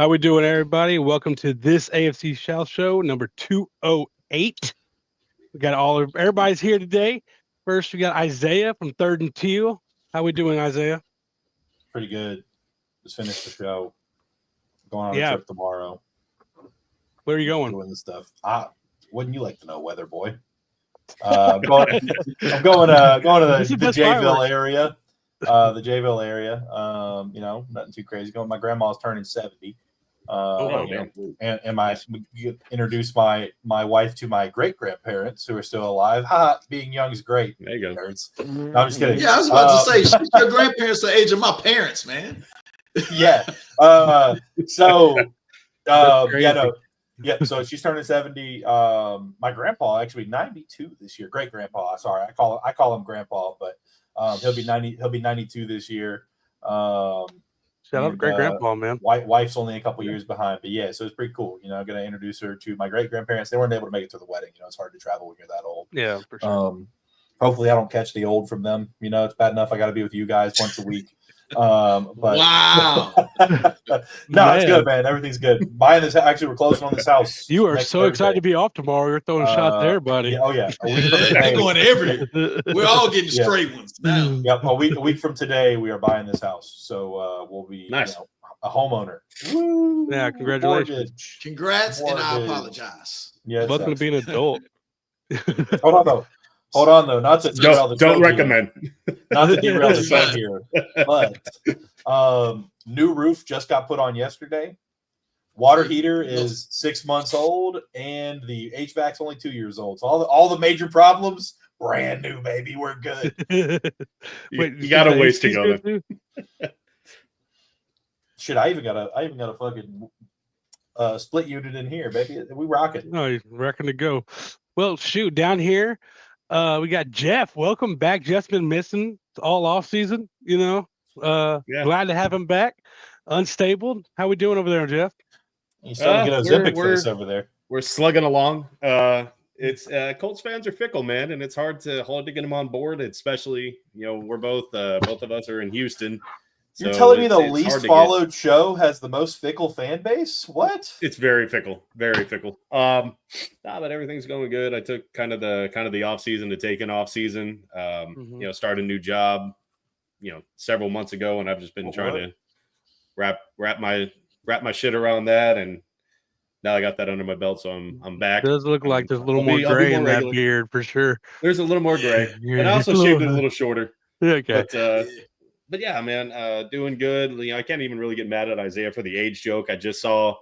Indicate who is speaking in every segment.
Speaker 1: How we doing, everybody? Welcome to this AFC South show, number 208. We got everybody's here today. First, we got Isaiah from Third and Teal. How we doing, Isaiah?
Speaker 2: Pretty good. Just finished the show. Going on a trip tomorrow.
Speaker 1: Where are you going?
Speaker 2: Doing this stuff. Wouldn't you like to know, weather boy? I'm going to the Jayville area. The Jayville area. Nothing too crazy. My grandma's turning 70. And introduce my wife to my great grandparents who are still alive. Being young is great.
Speaker 3: There you go.
Speaker 2: Nerds. No, I'm just kidding.
Speaker 4: Yeah, I was about to say, your grandparents the age of my parents, man.
Speaker 2: Yeah. So she's turning 70. My grandpa actually 92 this year. Great grandpa. Sorry, I call him grandpa, but he'll be 90. He'll be 92 this year.
Speaker 1: Shout out to great grandpa, man.
Speaker 2: Wife's only a couple years behind, but yeah, so it's pretty cool. I'm gonna introduce her to my great grandparents. They weren't able to make it to the wedding. It's hard to travel when you're that old.
Speaker 1: Yeah, for sure.
Speaker 2: Hopefully, I don't catch the old from them. It's bad enough I got to be with you guys once a week. But
Speaker 4: wow.
Speaker 2: No, it's good, man. Everything's good. Buying this, actually, we're closing on this house.
Speaker 1: You are so excited to be off tomorrow. You're throwing shots there, buddy.
Speaker 2: Yeah.
Speaker 4: They're going everywhere. We're all getting straight ones now.
Speaker 2: Yep. A week from today, we are buying this house, so we'll be
Speaker 3: nice.
Speaker 2: A homeowner.
Speaker 1: Woo! Yeah, congratulations.
Speaker 2: Mortgage.
Speaker 4: Congrats, and I apologize.
Speaker 1: Yeah, welcome to being an adult.
Speaker 2: Hold on though, not to derail the
Speaker 3: don't recommend.
Speaker 2: Not to derail the show here, but new roof just got put on yesterday. Water heater is 6 months old, and the HVAC's only 2 years old. So all the major problems, brand new, baby. We're good.
Speaker 3: Wait, you got a ways to go then.
Speaker 2: Shit, I even got a fucking split unit in here, baby. We rocking.
Speaker 1: No, you're rocking to go. Well, shoot, down here. We got Jeff. Welcome back. Jeff's been missing all off season. Glad to have him back. Unstable. How we doing over there, Jeff?
Speaker 2: He's starting to get Ozempic face over there.
Speaker 3: We're slugging along. It's Colts fans are fickle, man, and it's hard to get them on board. Especially, we're both of us are in Houston.
Speaker 2: You're telling me the least followed show has the most fickle fan base? What?
Speaker 3: It's very fickle, very fickle. But everything's going good. I took kind of the off season to take an off season. Start a new job, several months ago, and I've just been trying to wrap my shit around that, and now I got that under my belt, so I'm back.
Speaker 1: It does look like there's a little more gray in that beard for sure.
Speaker 3: There's a little more gray, and I also shaved it a little shorter.
Speaker 1: Okay.
Speaker 3: But yeah, man, doing good. I can't even really get mad at Isaiah for the age joke. I just saw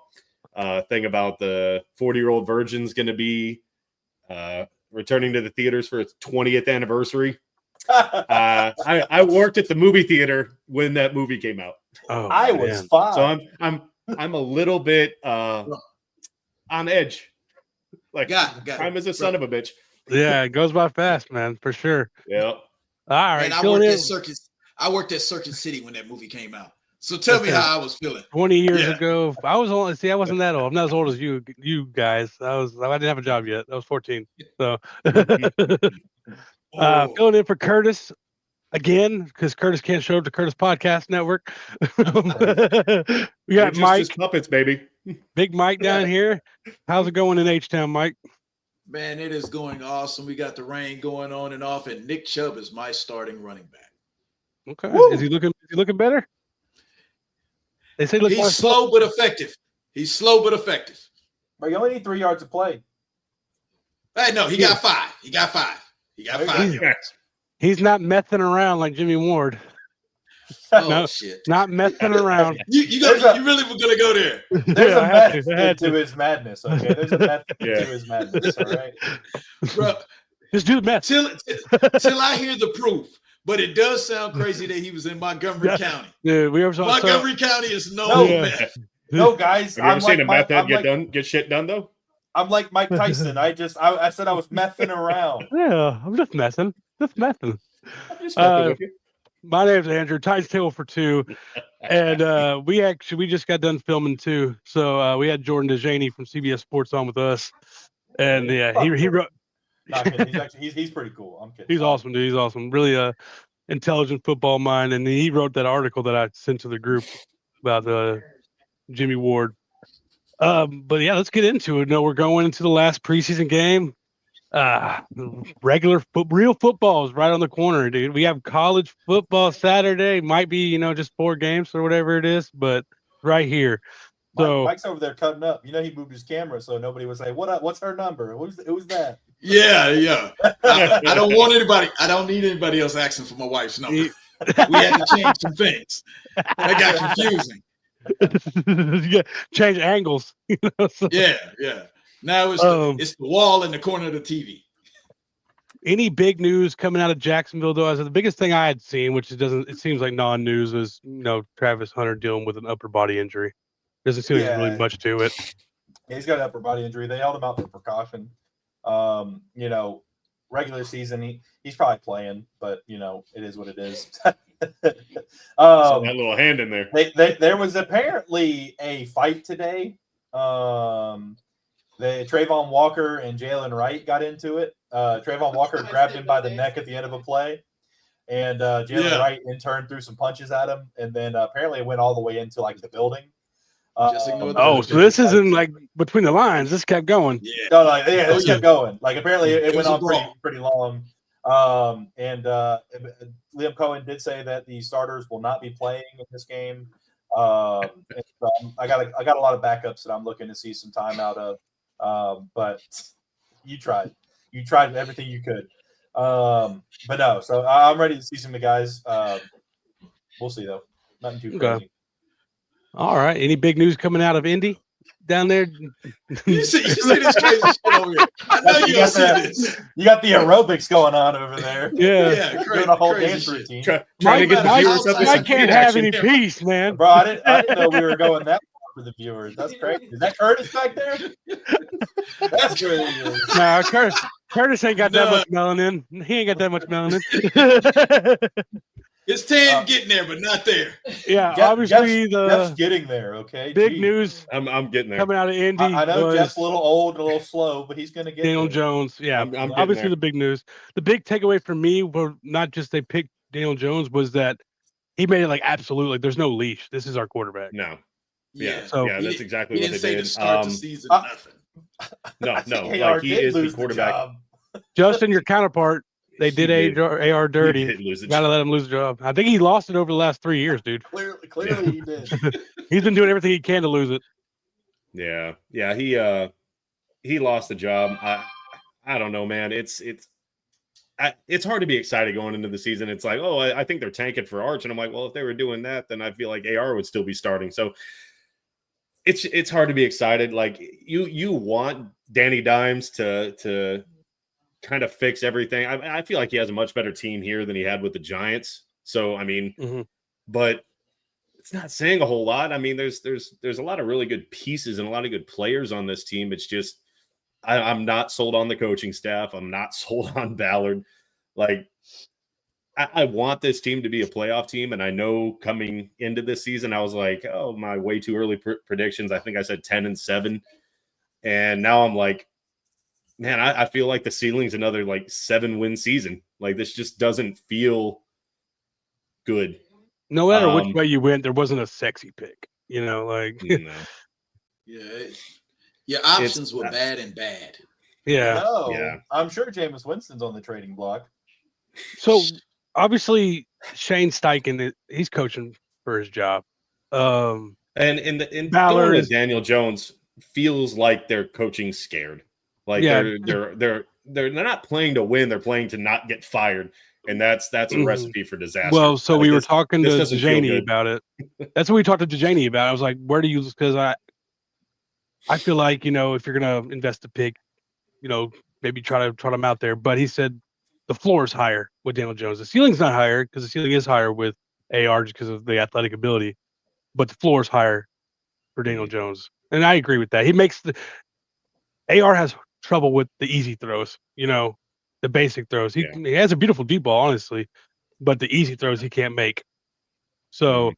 Speaker 3: a thing about the 40-year-old virgin's going to be returning to the theaters for its 20th anniversary. I worked at the movie theater when that movie came out.
Speaker 2: I was 5.
Speaker 3: So I'm a little bit on edge. Like time is a son of a bitch.
Speaker 1: Yeah, it goes by fast, man, for sure.
Speaker 3: Yeah.
Speaker 1: All right.
Speaker 4: And I worked at Circuit City when that movie came out. So tell me how I was feeling.
Speaker 1: 20 years ago. I wasn't that old. I'm not as old as you guys. I didn't have a job yet. I was 14. So filling in for Curtis again, because Curtis can't show up to Curtis Podcast Network. We got Mike.
Speaker 3: Puppets, baby.
Speaker 1: Big Mike down here. How's it going in H-Town, Mike?
Speaker 4: Man, it is going awesome. We got the rain going on and off, and Nick Chubb is my starting running back.
Speaker 1: Okay. Woo! Is he looking better? They say
Speaker 4: he's slow but effective. He's slow but effective.
Speaker 2: But you only need 3 yards of play.
Speaker 4: Hey, no, he got 5. He got 5 yards.
Speaker 1: He's not messing around like Jimmy Ward.
Speaker 4: Shit.
Speaker 1: Not messing around.
Speaker 4: You really were gonna go there.
Speaker 2: There's a method to his madness, okay? There's a method to his madness, all right?
Speaker 4: Bro,
Speaker 1: just do the math.
Speaker 4: Till I hear the proof. But it does sound crazy that he was in Montgomery County.
Speaker 1: Dude,
Speaker 4: Montgomery County is meth.
Speaker 2: No, guys.
Speaker 3: Have you ever seen a meth head get shit done though?
Speaker 2: I'm like Mike Tyson. I said I was messing around.
Speaker 1: Yeah, I'm just messing.
Speaker 3: I'm just messing with you.
Speaker 1: My name's Andrew, Tides Table for 2. And we just got done filming too. So we had Jordan DeJaney from CBS Sports on with us. And he wrote.
Speaker 2: He's pretty cool. I'm kidding.
Speaker 1: He's awesome, dude. He's awesome. Really intelligent football mind. And he wrote that article that I sent to the group about Jimmy Ward. But yeah, let's get into it. No, we're going into the last preseason game. Real football is right on the corner, dude. We have college football Saturday. Might be, just 4 games or whatever it is, but right here. So
Speaker 2: Mike's over there cutting up. He moved his camera so nobody would say, "What up? What's her number? Who's that?"
Speaker 4: Yeah. I don't want anybody. I don't need anybody else asking for my wife's number. We had to change some things. That got confusing.
Speaker 1: Yeah, change angles.
Speaker 4: So. Yeah. Now it's the wall in the corner of the TV.
Speaker 1: Any big news coming out of Jacksonville though? As the biggest thing I had seen, which it seems like non-news, was Travis Hunter dealing with an upper body injury. Doesn't seem like there's really much to it.
Speaker 2: Yeah, he's got an upper body injury. They held him out for precaution. Regular season, he's probably playing, but it is what it is.
Speaker 3: That little hand in there.
Speaker 2: There was apparently a fight today. Trayvon Walker and Jalen Wright got into it. Trayvon Walker grabbed him by the neck at the end of a play, and Jalen Wright in turn threw some punches at him, and then apparently it went all the way into like the building.
Speaker 1: So this isn't like between the lines. This kept going.
Speaker 2: Yeah, this kept going. Like apparently it went on pretty long. And Liam Cohen did say that the starters will not be playing in this game. I got a lot of backups that I'm looking to see some time out of. But you tried everything you could. But no, so I'm ready to see some of the guys. We'll see though. Nothing too crazy.
Speaker 1: Okay. All right. Any big news coming out of Indy down there?
Speaker 4: You see this crazy shit over here. I know you got this.
Speaker 2: You got the aerobics going on over there.
Speaker 1: Yeah,
Speaker 2: doing a whole dance routine.
Speaker 3: Trying to get the viewers up.
Speaker 1: I can't have any peace, man.
Speaker 2: Bro, I didn't know we were going that far for the viewers. That's crazy. Is that Curtis back there? That's crazy.
Speaker 1: No, Curtis ain't got that much melanin. He ain't got that much melanin.
Speaker 4: It's 10 getting there, but not there.
Speaker 1: Yeah, obviously
Speaker 2: Jeff's getting there. Okay,
Speaker 1: big news.
Speaker 3: I'm getting there.
Speaker 1: Coming out of Indy.
Speaker 2: I know Jeff's a little old, and a little slow, but he's going to get
Speaker 1: Daniel
Speaker 2: there.
Speaker 1: Jones. Yeah,
Speaker 3: I'm
Speaker 1: obviously
Speaker 3: there.
Speaker 1: the big news. The big takeaway for me were not just they picked Daniel Jones, was that he made it like absolutely. There's no leash. This is our quarterback.
Speaker 3: No.
Speaker 4: Yeah.
Speaker 1: So
Speaker 3: that's exactly what they did.
Speaker 4: To start the season, nothing.
Speaker 3: No. Like he is the quarterback.
Speaker 1: Justin, your counterpart. They did AR dirty. Got to let him lose the job. I think he lost it over the last 3 years, dude.
Speaker 2: Clearly he did.
Speaker 1: He's been doing everything he can to lose it.
Speaker 3: Yeah. He lost the job. I don't know, man. It's hard to be excited going into the season. It's like, I think they're tanking for Arch, and I'm like, well, if they were doing that, then I feel like AR would still be starting. So it's hard to be excited. Like you want Danny Dimes to kind of fix everything. I feel like he has a much better team here than he had with the Giants. So, I mean, but it's not saying a whole lot. I mean, there's a lot of really good pieces and a lot of good players on this team. It's just, I'm not sold on the coaching staff. I'm not sold on Ballard. Like, I want this team to be a playoff team. And I know coming into this season, I was like, my way too early predictions. I think I said 10-7. And now I'm like, man, I feel like the ceiling's another 7-win season. Like this just doesn't feel good.
Speaker 1: No matter which way you went, there wasn't a sexy pick.
Speaker 3: No.
Speaker 4: Your options were bad and bad.
Speaker 1: Yeah.
Speaker 2: Yeah. I'm sure Jameis Winston's on the trading block.
Speaker 1: So obviously Shane Steichen, he's coaching for his job.
Speaker 3: And
Speaker 1: Ballard
Speaker 3: is Daniel Jones feels like they're coaching scared. Like they're not playing to win; they're playing to not get fired, and that's a recipe for disaster.
Speaker 1: Well, so we were talking to Dejaney about it. That's what we talked to Dejaney about. I was like, "Where do you?" Because I feel like if you're gonna invest a pick, maybe try to trot him out there. But he said the floor is higher with Daniel Jones. The ceiling's not higher because the ceiling is higher with AR just because of the athletic ability, but the floor is higher for Daniel Jones, and I agree with that. He makes AR has trouble with the easy throws, the basic throws. He has a beautiful deep ball, honestly, but the easy throws he can't make. So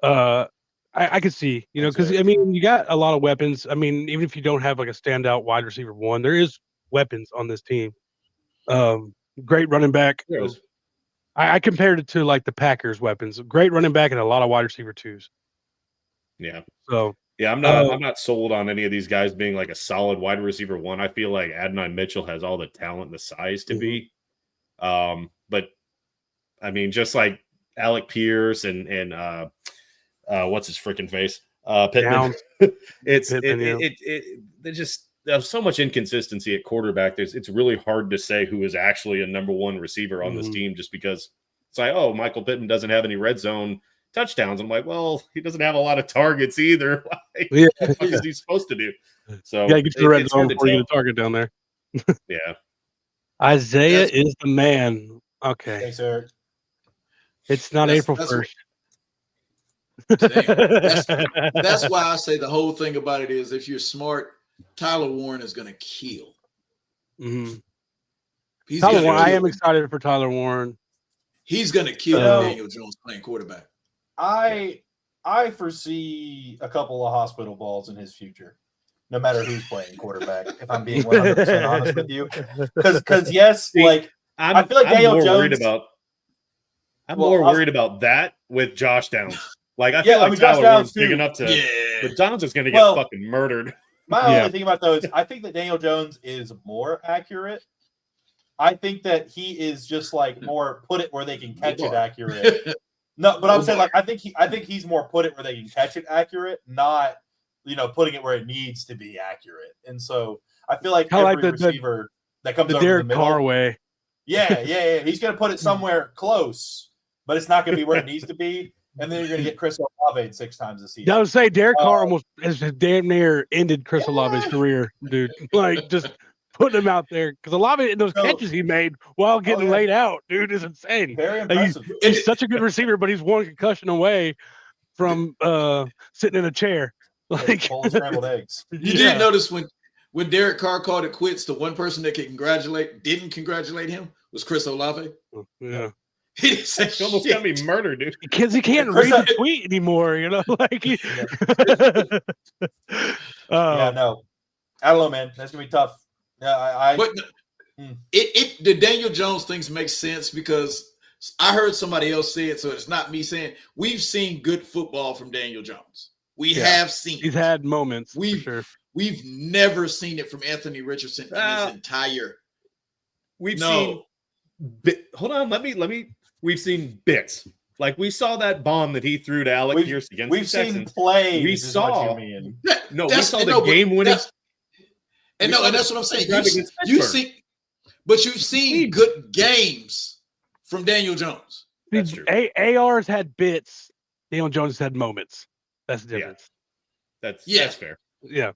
Speaker 1: I could see, because I mean, you got a lot of weapons. I mean, even if you don't have like a standout wide receiver one, there is weapons on this team. Great running back. I compared it to like the Packers weapons. Great running back and a lot of wide receiver twos.
Speaker 3: Yeah.
Speaker 1: So
Speaker 3: Yeah, I'm not sold on any of these guys being like a solid wide receiver one. I feel like Adonai Mitchell has all the talent and the size to be. But I mean, just like Alec Pierce and what's his freaking face? Pittman. There's so much inconsistency at quarterback. It's really hard to say who is actually a number one receiver on this team just because it's like, oh, Michael Pittman doesn't have any red zone touchdowns. I'm like, well, he doesn't have a lot of targets either. What is he supposed to do? So
Speaker 1: get to the red zone before you get a target down there.
Speaker 3: Yeah.
Speaker 1: Isaiah is the man. Okay.
Speaker 2: Thanks, Eric.
Speaker 1: It's not April 1st.
Speaker 4: That's why I say the whole thing about it is if you're smart, Tyler Warren is going to kill.
Speaker 1: Tyler Warren, I am excited for Tyler Warren.
Speaker 4: He's going to kill Daniel Jones playing quarterback.
Speaker 2: I foresee a couple of hospital balls in his future, no matter who's playing quarterback. If I'm being 100% honest with you, because yes, like I feel like Daniel Jones.
Speaker 3: I'm more worried about that with Josh Downs. Like I feel like Tyler Warren's big enough to, but Downs is going to get fucking murdered.
Speaker 2: My only thing about those, I think that Daniel Jones is more accurate. I think that he is just like more put it where they can catch it accurate. No, but I'm saying like I think he's more put it where they can catch it accurate, not putting it where it needs to be accurate. And so I feel like every receiver that comes over
Speaker 1: Derek
Speaker 2: the middle,
Speaker 1: Carr way.
Speaker 2: Yeah. He's going to put it somewhere close, but it's not going to be where it needs to be. And then you're going to get Chris Olave 6 times a season.
Speaker 1: I would say Derek Carr almost has damn near ended Chris Olave's career, dude. Like just putting him out there because Olave those catches he made while getting laid out, dude, is insane.
Speaker 2: Very impressive.
Speaker 1: He's such a good receiver, but he's one concussion away from sitting in a chair. Like
Speaker 2: scrambled eggs.
Speaker 4: You did notice when Derek Carr called it quits, the one person that didn't congratulate him was Chris Olave.
Speaker 1: Yeah.
Speaker 3: He almost got me murdered, dude.
Speaker 1: Because he can't read the tweet anymore, like
Speaker 2: no. I don't know, man. That's gonna be tough. Yeah,
Speaker 4: the Daniel Jones things make sense because I heard somebody else say it, so it's not me saying we've seen good football from Daniel Jones. We have seen
Speaker 1: he's had moments.
Speaker 4: We've never seen it from Anthony Richardson in his entire.
Speaker 3: Seen. Hold on, let me. We've seen bits. Like we saw that bomb that he threw to Alec Pierce against the Texans.
Speaker 2: We've seen plays.
Speaker 3: We saw. We saw the game winning.
Speaker 4: And that's what I'm saying. You've seen good games from Daniel Jones.
Speaker 1: That's true. AR's had bits. Daniel Jones had moments. That's the difference.
Speaker 3: That's fair.
Speaker 2: Yeah.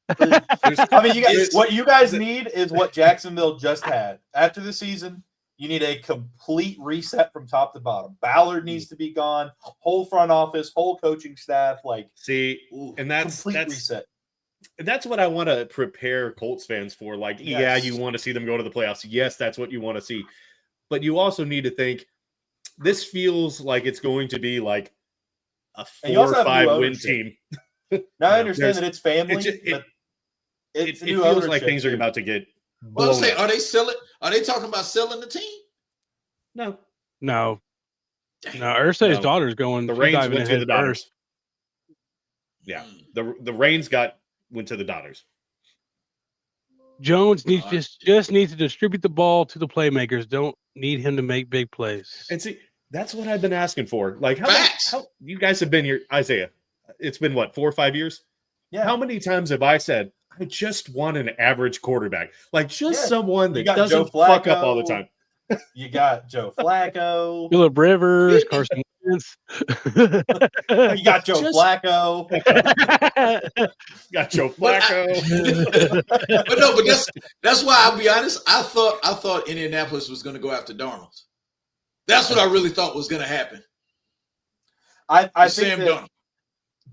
Speaker 2: I mean, what you guys need is what Jacksonville just had. After the season, you need a complete reset from top to bottom. Ballard needs to be gone. Whole front office, whole coaching staff.
Speaker 3: And that's
Speaker 2: reset.
Speaker 3: That's what I want to prepare Colts fans for. Like, you want to see them go to the playoffs. Yes, that's what you want to see. But you also need to think this feels like it's going to be like a 4 or 5 win team.
Speaker 2: Now I understand that it's family, but it
Speaker 3: feels like things are about to get.
Speaker 4: Well, I'm saying, are they selling? Are they talking about selling the team?
Speaker 3: No.
Speaker 1: Ursay's daughter's going.
Speaker 3: The Reigns went to the Dodgers. Yeah, the Reigns went to the Dodgers.
Speaker 1: Jones just needs to distribute the ball to the playmakers. Don't need him to make big plays.
Speaker 3: And see, that's what I've been asking for. Like, how you guys have been here, Isaiah? It's been what, 4 or 5 years?
Speaker 2: Yeah.
Speaker 3: How many times have I said I just want an average quarterback, like someone that doesn't fuck up all the time?
Speaker 2: You got Joe Flacco,
Speaker 1: Phillip Rivers, Carson Wentz.
Speaker 2: You got Joe Flacco.
Speaker 3: Got Joe Flacco.
Speaker 4: But that's why I'll be honest. I thought Indianapolis was going to go after Darnold. That's what I really thought was going to happen.
Speaker 2: I think that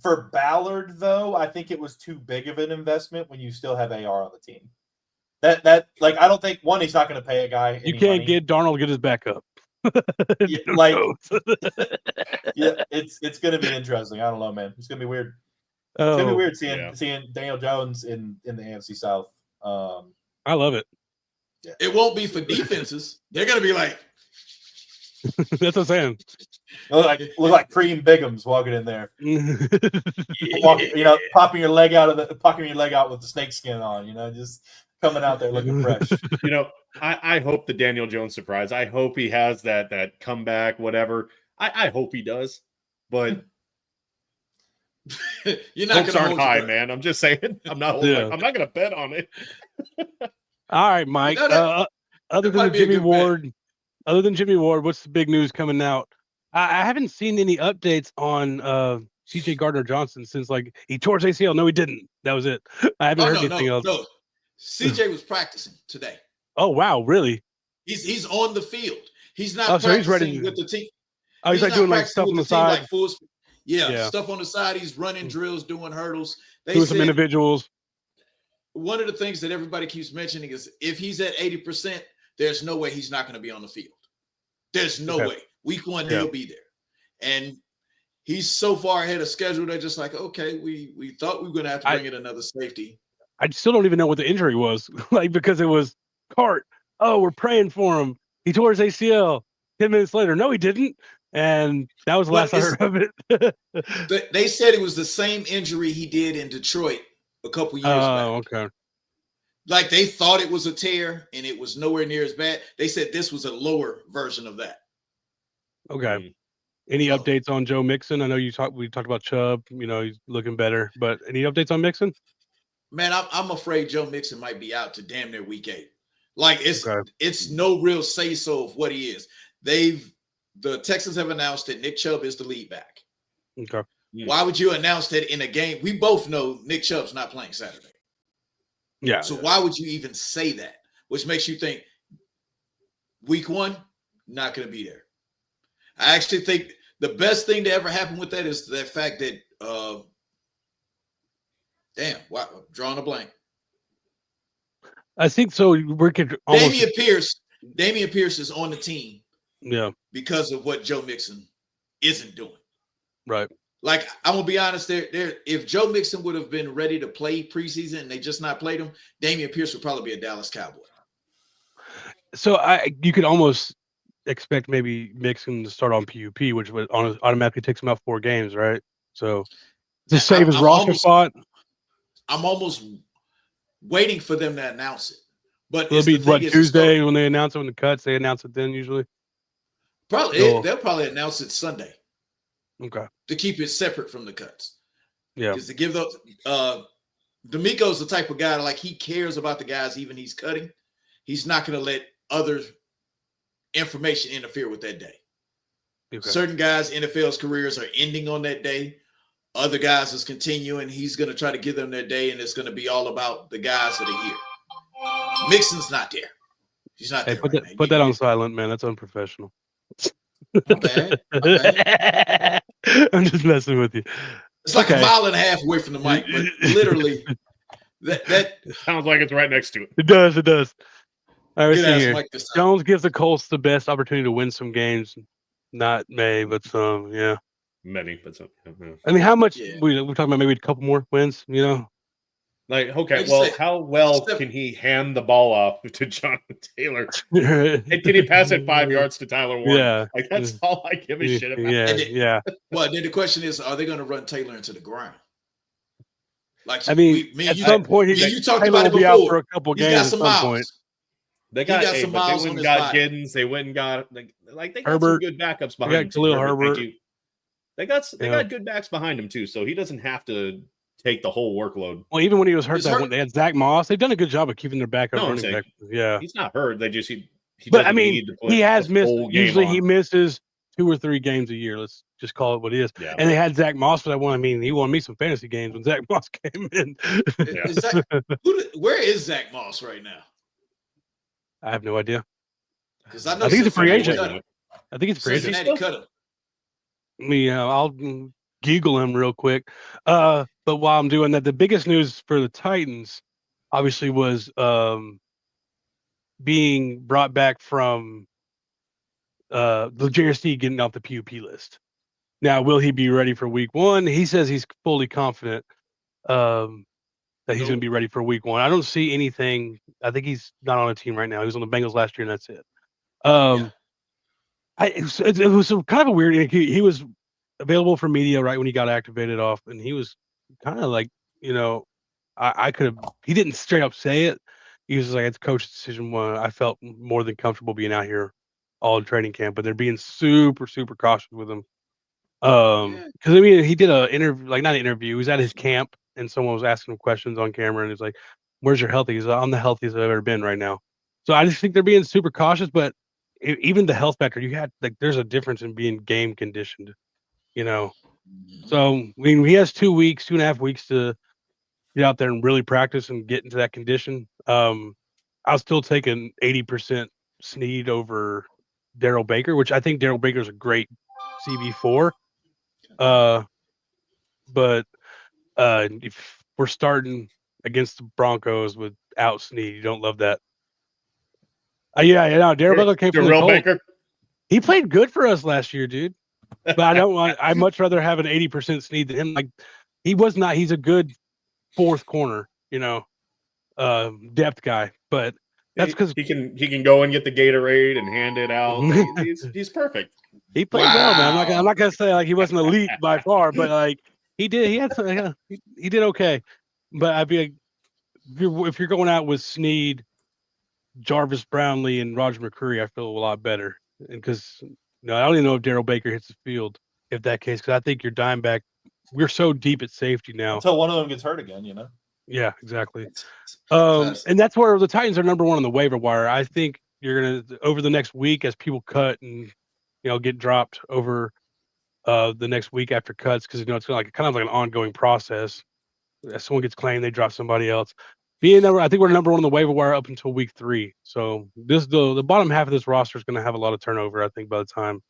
Speaker 2: for Ballard, though, I think it was too big of an investment when you still have AR on the team. That I don't think he's not going to pay a guy.
Speaker 1: You can't money. Get Darnold get his back up.
Speaker 2: It's going to be interesting. I don't know, man. It's going to be weird. It's going to be weird seeing Daniel Jones in the AFC South.
Speaker 1: I love it.
Speaker 4: Yeah. It won't be for defenses. They're going to be like,
Speaker 1: That's what I'm saying.
Speaker 2: Look like Cream Bigums walking in there. Popping your leg out with the snake skin on, just coming out there looking fresh.
Speaker 3: I hope the Daniel Jones surprise. I hope he has that comeback, whatever. I hope he does, but
Speaker 4: you're not
Speaker 3: hopes aren't high, man. I'm just saying. I'm not I'm not gonna bet on it.
Speaker 1: All right, Mike. Other than Jimmy Ward, what's the big news coming out? I haven't seen any updates on CJ Gardner-Johnson since he tore his ACL. No, he didn't. That was it. I haven't heard anything else.
Speaker 4: No, CJ was practicing today.
Speaker 1: Oh wow, really?
Speaker 4: He's on the field. He's not
Speaker 1: practicing
Speaker 4: he's ready with the team.
Speaker 1: Oh, he's doing stuff on the side.
Speaker 4: Full speed. Yeah, stuff on the side. He's running drills, doing hurdles.
Speaker 1: Doing some individuals.
Speaker 4: One of the things that everybody keeps mentioning is if he's at 80%, there's no way he's not going to be on the field. There's no way. Week 1, he'll be there. And he's so far ahead of schedule, they're just like, okay, we thought we were going to have to bring in another safety.
Speaker 1: I still don't even know what the injury was, because it was Cart. Oh, we're praying for him. He tore his ACL. 10 minutes later, no, he didn't. And that was the last I heard of
Speaker 4: it. They said it was the same injury he did in Detroit a couple years back.
Speaker 1: Oh, okay.
Speaker 4: They thought it was a tear, and it was nowhere near as bad. They said this was a lower version of that.
Speaker 1: Okay. Any updates on Joe Mixon? I know we talked about Chubb. He's looking better. But any updates on Mixon?
Speaker 4: Man, I'm afraid Joe Mixon might be out to damn near week 8. It's no real say so of what he is. The Texans have announced that Nick Chubb is the lead back.
Speaker 1: Okay.
Speaker 4: Why would you announce that in a game? We both know Nick Chubb's not playing Saturday.
Speaker 1: Yeah.
Speaker 4: So why would you even say that? Which makes you think week 1, not going to be there. I actually think the best thing to ever happen with that is the fact that, wow, I'm drawing a blank.
Speaker 1: I think so. We could almost...
Speaker 4: Damian Pierce is on the team.
Speaker 1: Yeah.
Speaker 4: Because of what Joe Mixon isn't doing.
Speaker 1: Right.
Speaker 4: I'm gonna be honest, if Joe Mixon would have been ready to play preseason and they just not played him, Damian Pierce would probably be a Dallas Cowboy.
Speaker 1: So you could almost expect maybe Mixon to start on PUP, which would automatically takes him out 4 games, right? So to save his roster spot.
Speaker 4: I'm almost waiting for them to announce it. But
Speaker 1: it'll be Tuesday when they announce it in the cuts. They announce it then usually.
Speaker 4: They'll probably announce it Sunday.
Speaker 1: Okay.
Speaker 4: To keep it separate from the cuts.
Speaker 1: Yeah.
Speaker 4: Because to give those D'Amico's the type of guy he cares about the guys even he's cutting. He's not going to let other information interfere with that day. Okay. Certain guys' NFL's careers are ending on that day. Other guys is continuing. He's going to try to give them their day, and it's going to be all about the guys that are here. Mixon's not there. He's not there.
Speaker 1: Put that on silent, man. That's unprofessional.
Speaker 4: My bad.
Speaker 1: I'm just messing with you.
Speaker 4: It's like a mile and a half away from the mic, but literally that
Speaker 3: sounds like it's right next to it.
Speaker 1: It does. All right, see here. Jones gives the Colts the best opportunity to win some games. Not many, but some, yeah.
Speaker 3: Many, but some. Yeah.
Speaker 1: I mean, how much we're talking about? Maybe a couple more wins,
Speaker 3: How well can he hand the ball off to Jonathan Taylor? And can he pass it 5 yards to Tyler Warren?
Speaker 1: Yeah.
Speaker 3: That's all I give a shit about.
Speaker 1: Yeah.
Speaker 4: Well, then the question is, are they going to run Taylor into the ground?
Speaker 1: At some point,
Speaker 4: you talked
Speaker 1: Taylor
Speaker 4: about it
Speaker 1: will be
Speaker 4: before.
Speaker 1: out for a couple games
Speaker 4: at some
Speaker 1: point.
Speaker 3: They got some miles. They went and got Giddens. They went and got they got
Speaker 1: Herbert.
Speaker 3: some good backups behind him.
Speaker 1: Khalil Herbert.
Speaker 3: They got good backs behind him too, so he doesn't have to take the whole workload.
Speaker 1: Well, even when he was hurt, they had Zach Moss. They've done a good job of keeping their backup running back. Yeah,
Speaker 3: he's not hurt. They just he
Speaker 1: has missed. Usually, he misses 2 or 3 games a year. Let's just call it what it is.
Speaker 3: Yeah.
Speaker 1: And they had Zach Moss for that one. I mean, he won me some fantasy games when Zach Moss came in.
Speaker 4: Where is Zach Moss right now?
Speaker 1: I have no idea.
Speaker 4: Because I think
Speaker 1: he's a free agent. I think he's a free agent.
Speaker 4: Cincinnati cut him.
Speaker 1: I'll Google him real quick. But while I'm doing that, the biggest news for the Titans obviously was being brought back from JRC getting off the PUP list. Now, will he be ready for week 1? He says he's fully confident that he's going to be ready for week 1. I don't see anything. I think he's not on a team right now. He was on the Bengals last year, and that's it. It was kind of a weird. He was available for media right when he got activated off, and he was kind of like, I could have. He didn't straight up say it. He was like, "It's coach's decision." One, I felt more than comfortable being out here all in training camp, but they're being super cautious with him. Because I mean, he did a interview, like not an interview. He was at his camp, and someone was asking him questions on camera, and he's like, "Where's your healthy?" He's like, "I'm the healthiest I've ever been right now." So I just think they're being super cautious, but even the health factor, you had like, there's a difference in being game conditioned, you know. So I mean, he has 2 weeks, 2.5 weeks to get out there and really practice and get into that condition. I'll still take an 80% Snead over Daryl Baker, which I think Daryl Baker's a great CB4. But if we're starting against the Broncos without Snead, you don't love that. Yeah, Daryl Baker came from the cold. Baker. He played good for us last year, dude. But I'd much rather have an 80% Snead than him. Like, he's a good fourth corner, depth guy. But that's because
Speaker 3: he can go and get the Gatorade and hand it out. He's perfect.
Speaker 1: He played well, man. I'm not gonna say like he wasn't elite by far, but like he did. He had some. He did okay. But I'd be like, if you're going out with Snead, Jarvis Brownlee, and Roger McCreary, I feel a lot better. And because I don't even know if Daryl Baker hits the field if that case. Because I think your dime back, we're so deep at safety now
Speaker 2: until one of them gets hurt again.
Speaker 1: Yeah, exactly. And that's where the Titans are number one on the waiver wire. I think you're gonna, over the next week, as people cut and get dropped over the next week after cuts, because it's like kind of like an ongoing process. As someone gets claimed, they drop somebody else. I think we're number one on the waiver wire up until week 3. So the bottom half of this roster is going to have a lot of turnover, I think, by the time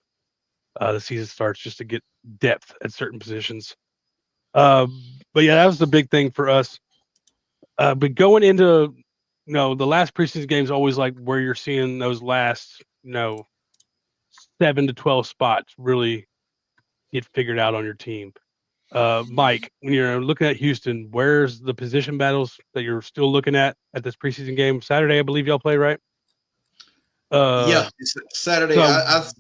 Speaker 1: the season starts, just to get depth at certain positions. But yeah, that was the big thing for us. But going into the last preseason game is always like where you're seeing those last 7 to 12 spots really get figured out on your team. Mike, when you're looking at Houston, where's the position battles that you're still looking at this preseason game? Saturday, I believe y'all play, right?
Speaker 4: Yeah, it's Saturday. So,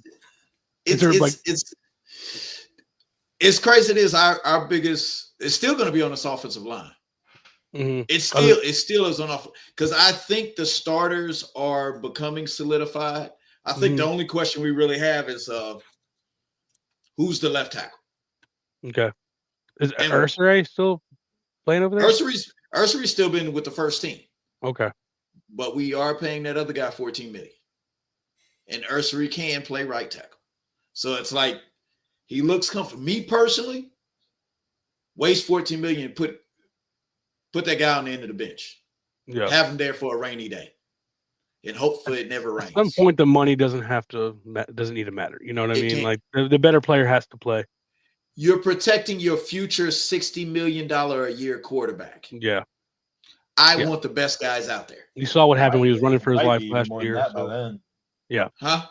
Speaker 4: it's crazy. It is our biggest. It's still going to be on this offensive line. Mm-hmm. It still is on off, because I think the starters are becoming solidified. I think the only question we really have is who's the left tackle.
Speaker 1: Okay. Is Ursary still playing over there?
Speaker 4: Ursary's still been with the first team.
Speaker 1: Okay.
Speaker 4: But we are paying that other guy $14 million. And Ursary can play right tackle. So it's like he looks comfortable. Me personally, waste $14 million and put that guy on the end of the bench.
Speaker 1: Yeah.
Speaker 4: Have him there for a rainy day. And hopefully it never rains.
Speaker 1: At some point the money doesn't need to matter. You know what I mean? Like the better player has to play.
Speaker 4: You're protecting your future $60 million a year quarterback.
Speaker 1: Yeah.
Speaker 4: I want the best guys out there.
Speaker 1: You saw what happened when he was running for his life last year.
Speaker 2: So.
Speaker 1: Yeah.
Speaker 4: Huh?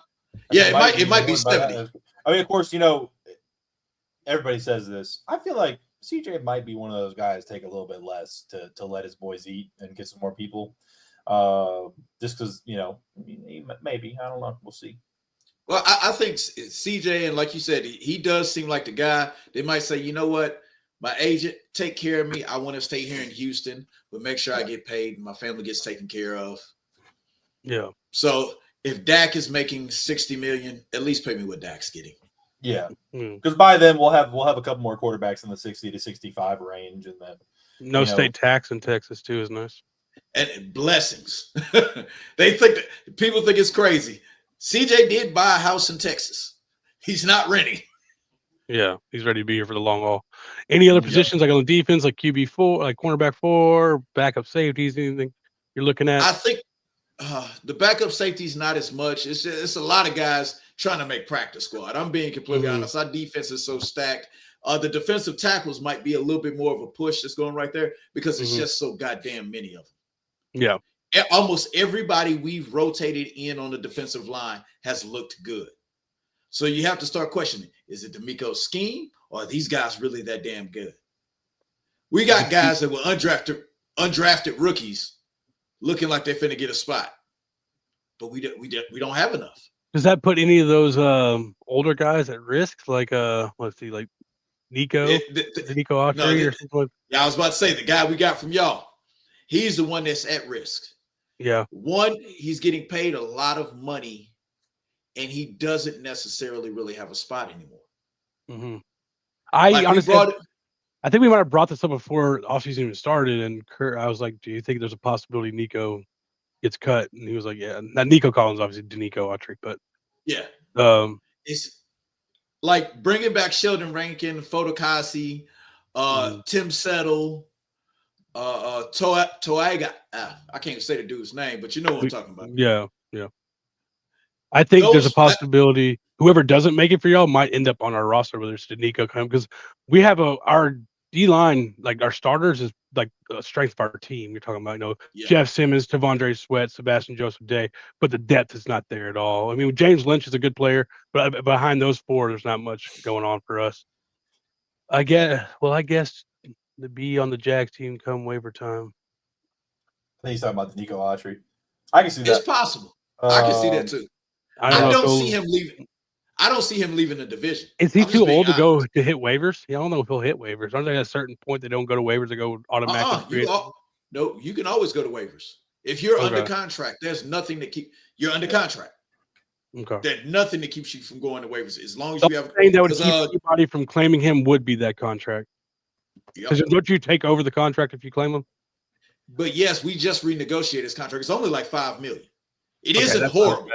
Speaker 4: Yeah, it might be 70.
Speaker 2: I mean, of course, everybody says this. I feel like CJ might be one of those guys take a little bit less to let his boys eat and get some more people. Just because, maybe. I don't know. We'll see.
Speaker 4: Well, I think CJ, and like you said, he does seem like the guy. They might say, you know what, my agent, take care of me. I want to stay here in Houston, but make sure I get paid and my family gets taken care of.
Speaker 1: Yeah.
Speaker 4: So if Dak is making $60 million, at least pay me what Dak's getting.
Speaker 2: Yeah, because by then we'll have a couple more quarterbacks in the 60 to 65 range, and then
Speaker 1: no state tax in Texas too is nice.
Speaker 4: And blessings. People think it's crazy. CJ did buy a house in Texas. He's not renting.
Speaker 1: Yeah, he's ready to be here for the long haul. Any other positions like on the defense, like QB4, like cornerback 4, backup safeties, anything you're looking at?
Speaker 4: I think the backup safeties not as much. It's a lot of guys trying to make practice squad. I'm being completely honest. Our defense is so stacked. The defensive tackles might be a little bit more of a push that's going right there because it's just so goddamn many of them.
Speaker 1: Yeah.
Speaker 4: Almost everybody we've rotated in on the defensive line has looked good. So you have to start questioning, is it D'Amico's scheme or are these guys really that damn good? We got guys that were undrafted rookies looking like they're finna get a spot. But we don't have enough.
Speaker 1: Does that put any of those older guys at risk? Like let's see, like Nico, Nico Autry or something like.
Speaker 4: Yeah, I was about to say the guy we got from y'all. He's the one that's at risk.
Speaker 1: Yeah.
Speaker 4: One, he's getting paid a lot of money, and he doesn't necessarily really have a spot anymore.
Speaker 1: Mm-hmm. Honestly, I think we might have brought this up before offseason even started, and Kurt, I was like, "Do you think there's a possibility Nico gets cut?" And he was like, "Yeah." Not Nico Collins, obviously, Danico Autry, but
Speaker 4: yeah,
Speaker 1: it's
Speaker 4: like bringing back Sheldon Rankin, Fotokasi, Tim Settle, Toaga. I can't say the dude's name, but you know what I'm talking about.
Speaker 1: Yeah. I think there's a possibility whoever doesn't make it for y'all might end up on our roster, whether it's Danico coming, because we have our D line, like our starters, is like the strength of our team. You're talking about, Jeff Simmons, Tavondre Sweat, Sebastian Joseph Day, but the depth is not there at all. I mean, James Lynch is a good player, but behind those four, there's not much going on for us. I guess the B on the Jags team come waiver time.
Speaker 2: I think he's talking about Danico Autry. I can see that.
Speaker 4: It's possible. I can see that too. I don't see him leaving. I don't see him leaving the division.
Speaker 1: Is he too old to go to hit waivers? Yeah, I don't know if he'll hit waivers. Aren't they at a certain point they don't go to waivers, they go automatically?
Speaker 4: No, you can always go to waivers. If you're under contract, there's nothing to keep you're under contract.
Speaker 1: Okay.
Speaker 4: There's nothing that keeps you from going to waivers as long as you have
Speaker 1: thing that would keep anybody from claiming him would be that contract. Because don't you take over the contract if you claim him?
Speaker 4: But yes, we just renegotiated his contract. It's only like $5 million. It isn't horrible.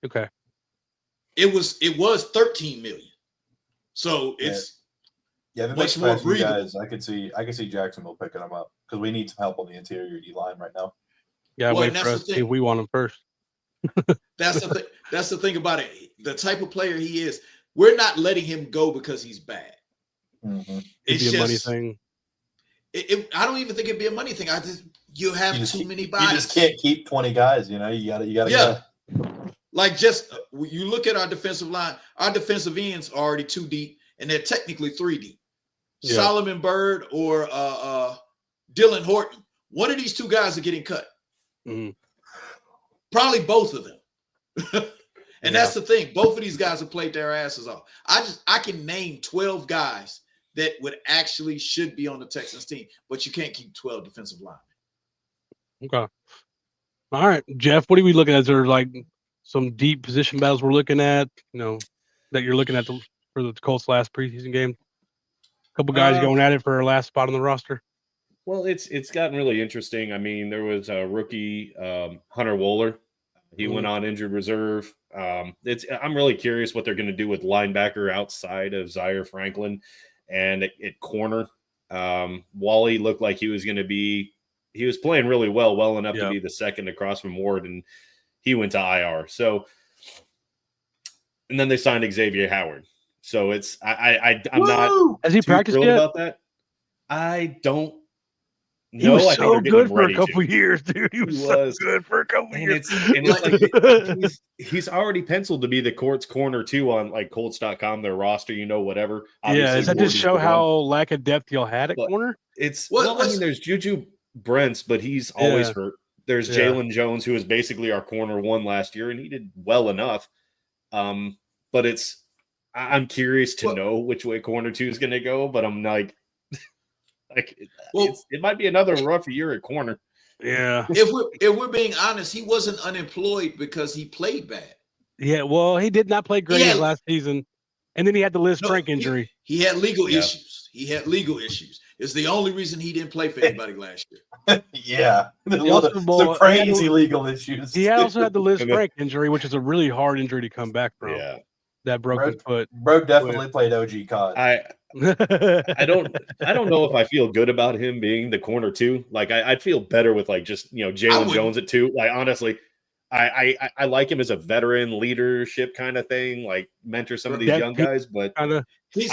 Speaker 1: Okay.
Speaker 4: It was $13 million. So it's
Speaker 2: much more breathable. Guys, I could see Jacksonville picking them up because we need some help on the interior D line right now.
Speaker 1: Yeah, wait for us to see if we want him first.
Speaker 4: That's the thing. That's the thing about it. The type of player he is, we're not letting him go because he's bad.
Speaker 2: Mm-hmm.
Speaker 1: It's just a money thing.
Speaker 4: I don't even think it'd be a money thing. You have too many bodies.
Speaker 2: You just can't keep 20 guys. You gotta.
Speaker 4: Yeah. Like you look at our defensive line. Our defensive ends are already 2 deep, and they're technically 3 deep. Yeah. Solomon Byrd or Dylan Horton. One of these 2 guys are getting cut.
Speaker 1: Mm-hmm.
Speaker 4: Probably both of them. And that's the thing. Both of these guys have played their asses off. I can name 12 guys that should be on the Texans team, but you can't keep 12 defensive linemen.
Speaker 1: Okay. All right, Jeff, what are we looking at? Is there like some deep position battles we're looking at, that you're looking at for the Colts last preseason game? A couple guys going at it for our last spot on the roster.
Speaker 3: Well, it's gotten really interesting. I mean, there was a rookie, Hunter Wohler. He went on injured reserve. I'm really curious what they're going to do with linebacker outside of Zaire Franklin and at corner. Wally looked like he was playing really well enough to be the second across from Ward, and he went to IR. So, and then they signed Xavier Howard. So I'm not.
Speaker 1: Has he practiced yet
Speaker 3: about that? I don't.
Speaker 1: He was so good for a couple years, dude. He was so good for a couple years.
Speaker 3: He's already penciled to be the Colts corner too on like Colts.com, their roster, whatever.
Speaker 1: Obviously, does that just show how lack of depth y'all had at corner?
Speaker 3: I mean, there's Juju Brents, but he's always hurt. There's Jalen Jones, who was basically our corner 1 last year, and he did well enough. But I'm curious to know which way corner 2 is going to go, but I'm like, it might be another rough year at corner.
Speaker 1: Yeah.
Speaker 4: If we're being honest, he wasn't unemployed because he played bad.
Speaker 1: Yeah, well, he did not play great last season, and then he had the Liz Frank injury.
Speaker 4: He had legal issues. It's the only reason he didn't play for anybody last year.
Speaker 2: Yeah, some crazy legal issues.
Speaker 1: He also had the Liz Frank injury, which is a really hard injury to come back from.
Speaker 3: Yeah.
Speaker 1: That broken foot.
Speaker 2: Bro definitely played OG COD.
Speaker 3: I don't know if I feel good about him being the corner 2. Like I'd feel better with Jalen Jones at 2. Like honestly, I like him as a veteran leadership kind of thing, like mentor some of these young guys, but I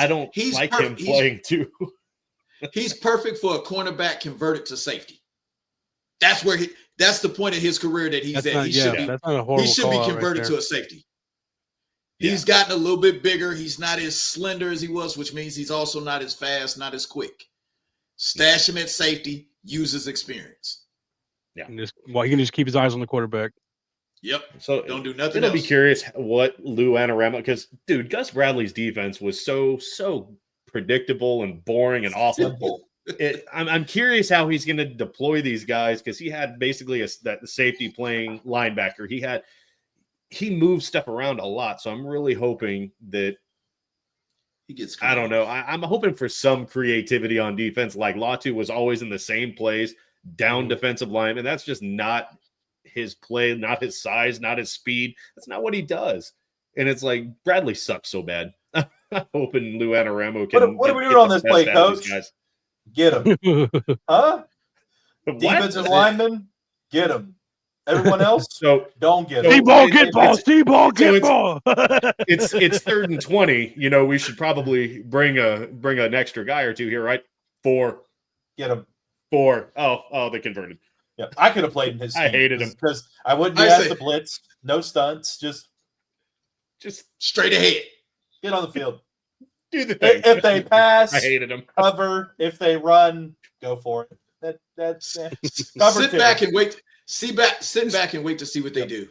Speaker 3: don't like him playing 2.
Speaker 4: He's perfect for a cornerback converted to safety. That's the point of his career that he's at. He should be converted to a safety. He's gotten a little bit bigger. He's not as slender as he was, which means he's also not as fast, not as quick. Stash him at safety, use his experience.
Speaker 3: Yeah.
Speaker 1: He can just keep his eyes on the quarterback.
Speaker 4: Yep.
Speaker 3: So
Speaker 4: don't do nothing
Speaker 3: it'll
Speaker 4: else.
Speaker 3: be curious what Lou Anarumo, because dude, Gus Bradley's defense was so predictable and boring and awful.
Speaker 2: Simple.
Speaker 3: I'm curious how he's going to deploy these guys, because he had basically that safety playing linebacker. He moves stuff around a lot, so I'm really hoping that
Speaker 4: he gets.
Speaker 3: I don't know. I'm hoping for some creativity on defense. Like Latu was always in the same place, down defensive line, and that's just not his play, not his size, not his speed. That's not what he does. And it's like Bradley sucks so bad. I'm hoping Lou Anarumo can.
Speaker 2: What are we doing on this play, Coach? Get him, huh? Defensive lineman, get him. Everyone else, don't get him.
Speaker 1: Steve-ball, get ball. Steve-ball, get ball.
Speaker 3: It's 3rd and 20. You know, we should probably bring an extra guy or two here, right? 4.
Speaker 2: Get him.
Speaker 3: 4. Oh, they converted.
Speaker 2: Yeah, I could have played in his team.
Speaker 3: I hated him
Speaker 2: because I wouldn't be asked to blitz, no stunts, just
Speaker 4: straight ahead.
Speaker 2: Get on the field.
Speaker 3: Do the thing.
Speaker 2: If they pass,
Speaker 3: I hated him.
Speaker 2: Cover. If they run, go for it. That's
Speaker 4: sit back and wait. Sit back and wait to see what they do.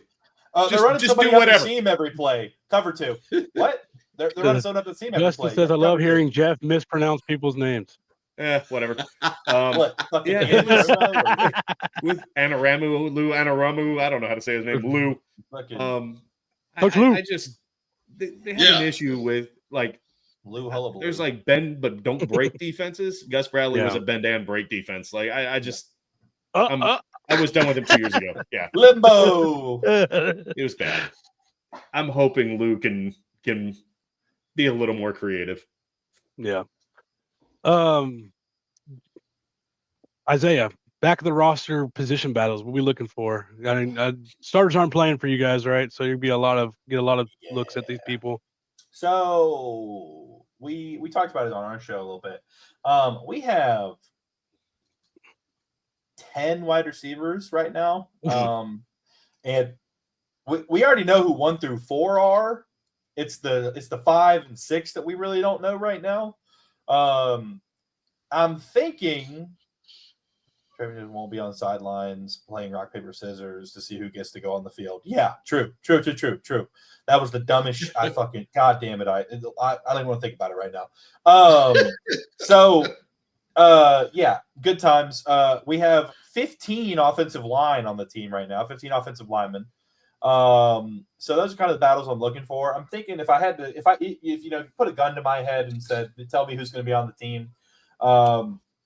Speaker 2: They're running somebody up the seam every play. Cover 2. What? They're running someone up the seam every play.
Speaker 1: Justin says, I love hearing Jeff mispronounce people's names.
Speaker 3: Whatever.
Speaker 2: What?
Speaker 3: With Anarumo, Lou Anarumo. I don't know how to say his name. Lou.
Speaker 1: Coach Lou.
Speaker 3: I just they have an issue with like
Speaker 2: Lou Hullabaloo.
Speaker 3: There's like bend but don't break defenses. Gus Bradley was a bend and break defense. Like I just I was done with him 2 years ago. Yeah.
Speaker 2: Limbo.
Speaker 3: It was bad. I'm hoping Lou can be a little more creative.
Speaker 1: Yeah. Isaiah, back of the roster position battles. What are we looking for? I mean, starters aren't playing for you guys, right? So you'll be get a lot of looks at these people.
Speaker 2: So we talked about it on our show a little bit. We have 10 wide receivers right now. And we already know who 1 through 4 are. It's the 5 and 6 that we really don't know right now. I'm thinking Trevor won't be on the sidelines playing rock, paper, scissors to see who gets to go on the field. Yeah, true. That was the dumbest. I fucking God damn it. I don't even want to think about it right now. Yeah, good times. We have 15 offensive line on the team right now. 15 offensive linemen. So those are kind of the battles I'm looking for. I'm thinking if you put a gun to my head and said, tell me who's going to be on the team.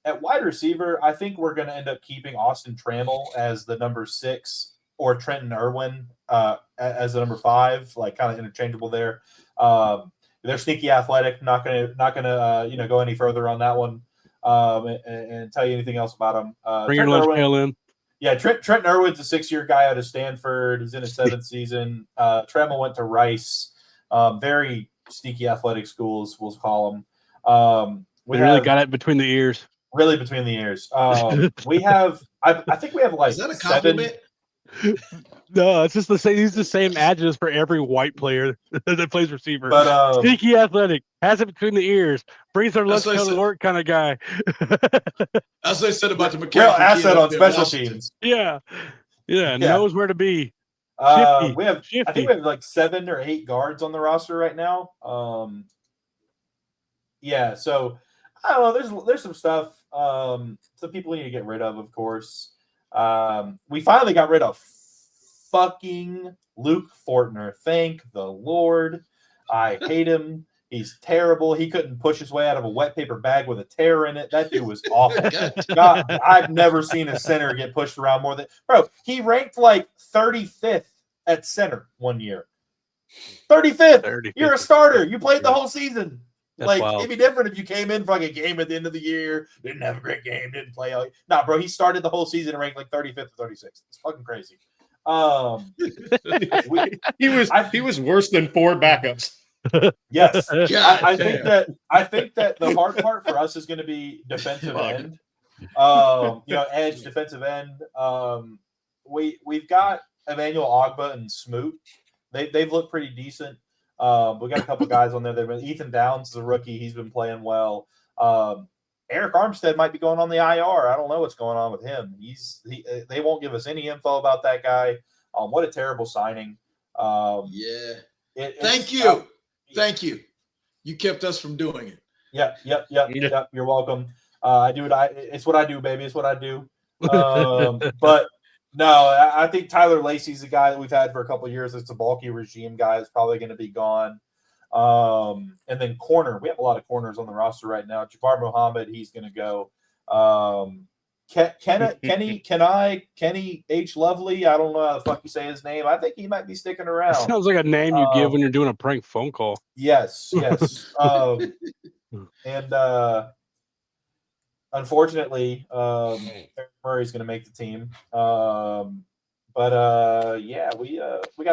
Speaker 2: At wide receiver, I think we're going to end up keeping Austin Trammell as the number 6 or Trenton Irwin as the number 5, like kind of interchangeable there. They're sneaky athletic. Not gonna go any further on that one and tell you anything else about them.
Speaker 1: Bring your lunch pail in.
Speaker 2: Yeah, Trenton Irwin's a 6-year guy out of Stanford. He's in his 7th season. Trammell went to Rice. Very sneaky athletic schools, we'll call them.
Speaker 1: We really got it between the ears.
Speaker 2: Really between the ears. We have, I think we have like
Speaker 4: Is that a compliment?
Speaker 2: 7.
Speaker 1: No, it's just the same. He's the same adjectives for every white player that plays receiver.
Speaker 2: But
Speaker 1: sneaky athletic, has it between the ears, brings their lunch pail to work kind of guy.
Speaker 4: That's what I said about the McCaffrey.
Speaker 2: Real asset on special teams.
Speaker 1: Yeah, knows where to be.
Speaker 2: I think we have like 7 or 8 guards on the roster right now. Yeah, so I don't know. There's some stuff. Some people we need to get rid of course. We finally got rid of fucking Luke Fortner. Thank the Lord. I hate him. He's terrible. He couldn't push his way out of a wet paper bag with a tear in it. That dude was awful. God, I've never seen a center get pushed around more than he ranked like 35th at center one year. 35th. You're a starter. You played the whole season. That's wild. It'd be different if you came in for like a game at the end of the year, didn't have a great game, didn't play. Nah, bro, he started the whole season and ranked like 35th or 36th. It's fucking crazy.
Speaker 3: He was worse than 4 backups.
Speaker 2: Yes, I think that the hard part for us is going to be defensive end. Edge, defensive end. We've got Emmanuel Ogba and Smoot. They've looked pretty decent. We got a couple guys on there. Ethan Downs is a rookie. He's been playing well. Eric Armstead might be going on the IR. I don't know what's going on with him. They won't give us any info about that guy. What a terrible signing.
Speaker 4: Thank you. Thank you. You kept us from doing it.
Speaker 2: Yep. You're welcome. It's what I do, baby. It's what I do. But no, I think Tyler Lacey's a guy that we've had for a couple of years. It's a bulky regime guy. It's probably going to be gone. And then corner. We have a lot of corners on the roster right now. Jabbar Muhammad, he's going to go. Kenny H. Lovely. I don't know how the fuck you say his name. I think he might be sticking around.
Speaker 1: That sounds like a name you give when you're doing a prank phone call.
Speaker 2: Yes. And unfortunately, Eric Murray's going to make the team. We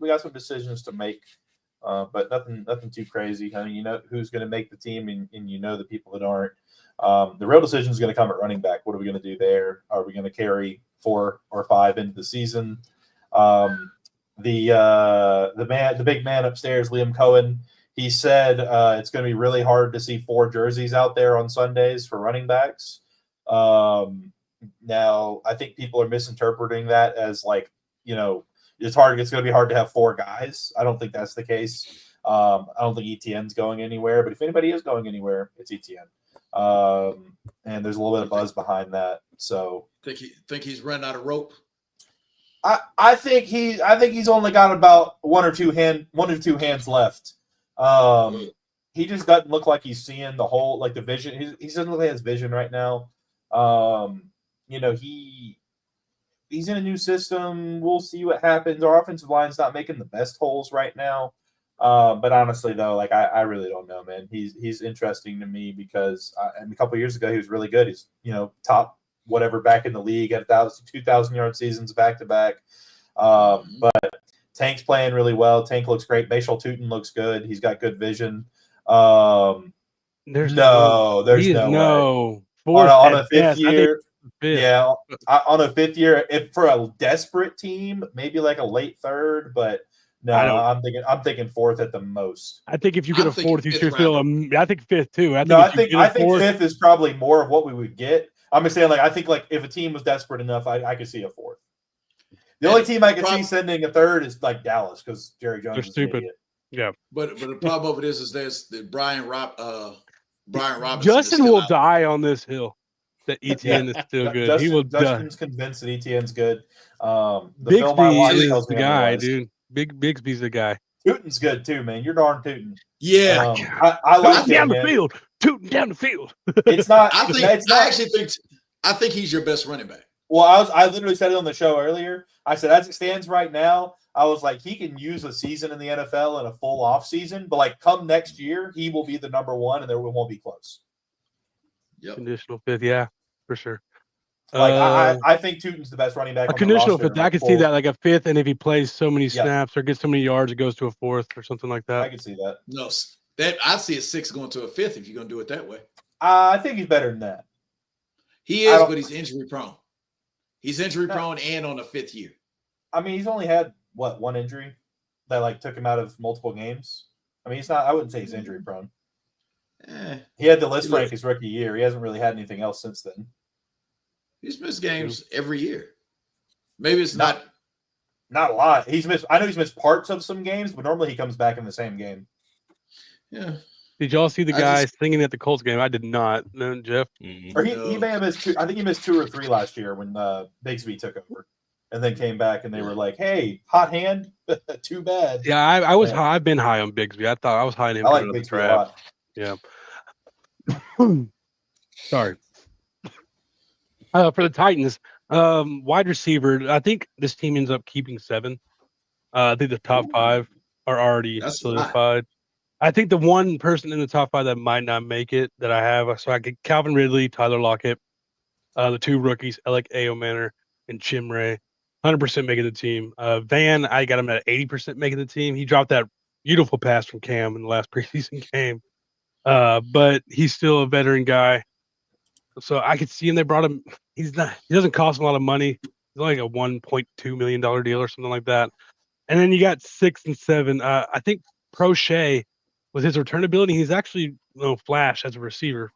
Speaker 2: got some decisions to make. But nothing too crazy. I mean, you know who's going to make the team, and you know the people that aren't. The real decision is going to come at running back. What are we going to do there? Are we going to carry 4 or 5 into the season? The big man upstairs, Liam Cohen, he said it's going to be really hard to see 4 jerseys out there on Sundays for running backs. Now, I think people are misinterpreting that as like, you know, it's going to be hard to have 4 guys. I don't think that's the case. I don't think ETN's going anywhere, but if anybody is going anywhere, it's ETN. And there's a little bit of buzz behind that. So
Speaker 4: think he's run out of rope.
Speaker 2: I think he's only got about one or two hands left. He just doesn't look like he's seeing the whole, like, the vision. He doesn't look like he has vision right now. You know, he's in a new system. We'll see what happens. Our offensive line's not making the best holes right now. But honestly, though, like, I really don't know, man. He's interesting to me because a couple of years ago he was really good. He's, you know, top whatever back in the league at 2,000 yard seasons back to back. But Tank's playing really well. Tank looks great. Bashal Tootin looks good. He's got good vision. There's no way. On a fifth year. Yeah, on a 5th year, if for a desperate team, maybe like a late 3rd, but no, I'm thinking 4th at the most.
Speaker 1: I think if you get a 4th, you should feel. I think 5th too. I think
Speaker 2: 5th is probably more of what we would get. I'm just saying, like, I think like if a team was desperate enough, I could see a 4th. The only team I could see sending a 3rd is like Dallas because Jerry Jones is stupid.
Speaker 1: Yeah,
Speaker 4: but the problem of it is there's the Brian Robinson.
Speaker 1: Justin will die on this hill. That ETN is still good.
Speaker 2: Justin's convinced that ETN's good.
Speaker 1: Bixby is the guy, dude. Bixby's the guy.
Speaker 2: Tootin's good too, man. You're darn Tootin.
Speaker 4: Yeah,
Speaker 2: I like
Speaker 1: down the field. Tootin down the field.
Speaker 2: It's not.
Speaker 4: I think he's your best running back.
Speaker 2: Well, I literally said it on the show earlier. I said, as it stands right now, I was like, he can use a season in the NFL and a full off season, but like come next year, he will be the number 1, and there won't be close.
Speaker 4: Yep.
Speaker 1: Conditional 5th, yeah, for sure.
Speaker 2: Like I think Tootin's the best running back.
Speaker 1: A conditional 5th, I could see that, like a 5th, and if he plays so many snaps or gets so many yards, it goes to a 4th or something like that.
Speaker 2: I can see that.
Speaker 4: No, that I see a 6 going to a 5th if you're gonna do it that way.
Speaker 2: I think he's better than that.
Speaker 4: He is, but he's injury prone. He's injury prone and on a 5th year.
Speaker 2: I mean, he's only had one injury that like took him out of multiple games. I mean, he's not. I wouldn't say he's injury prone. He had the list rank his rookie year. He hasn't really had anything else since then.
Speaker 4: He's missed games every year. Maybe it's not
Speaker 2: a lot. He's missed. I know he's missed parts of some games, but normally he comes back in the same game.
Speaker 4: Yeah.
Speaker 1: Did y'all see the guy singing at the Colts game? I did not. No, Jeff.
Speaker 2: Or he may have missed 2. I think he missed 2 or 3 last year when Bigsby took over, and then came back and they were like, "Hey, hot hand, too bad."
Speaker 1: Yeah, I was high. I've been high on Bigsby. I thought I was high on him.
Speaker 2: I like Bigsby a lot.
Speaker 1: Yeah. Sorry. For the Titans, wide receiver, I think this team ends up keeping 7. I think the top 5 are already solidified. I think the one person in the top 5 that might not make it that I have, so I get Calvin Ridley, Tyler Lockett, the 2 rookies, Alec Ayomanor and Chimray, 100% making the team. Van, I got him at 80% making the team. He dropped that beautiful pass from Cam in the last preseason game. But he's still a veteran guy. So I could see him. They brought him. He doesn't cost a lot of money. He's like a $1.2 million deal or something like that. And then you got 6 and 7. I think Prochet, with his return ability, he's actually flash as a receiver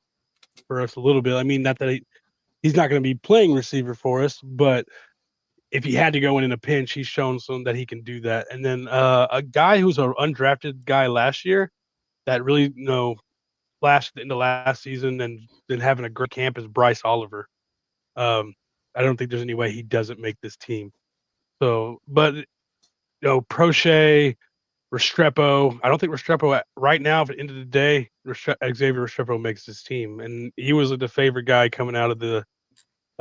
Speaker 1: for us a little bit. I mean, not that he's not going to be playing receiver for us, but if he had to go in a pinch, he's shown some that he can do that. And then a guy who's an undrafted guy last year that really flashed in the last season and been having a great camp is Bryce Oliver. I don't think there's any way he doesn't make this team. So, but Prochet, Restrepo. I don't think Restrepo right now, at the end of the day, Xavier Restrepo makes this team, and he was the favorite guy coming out of the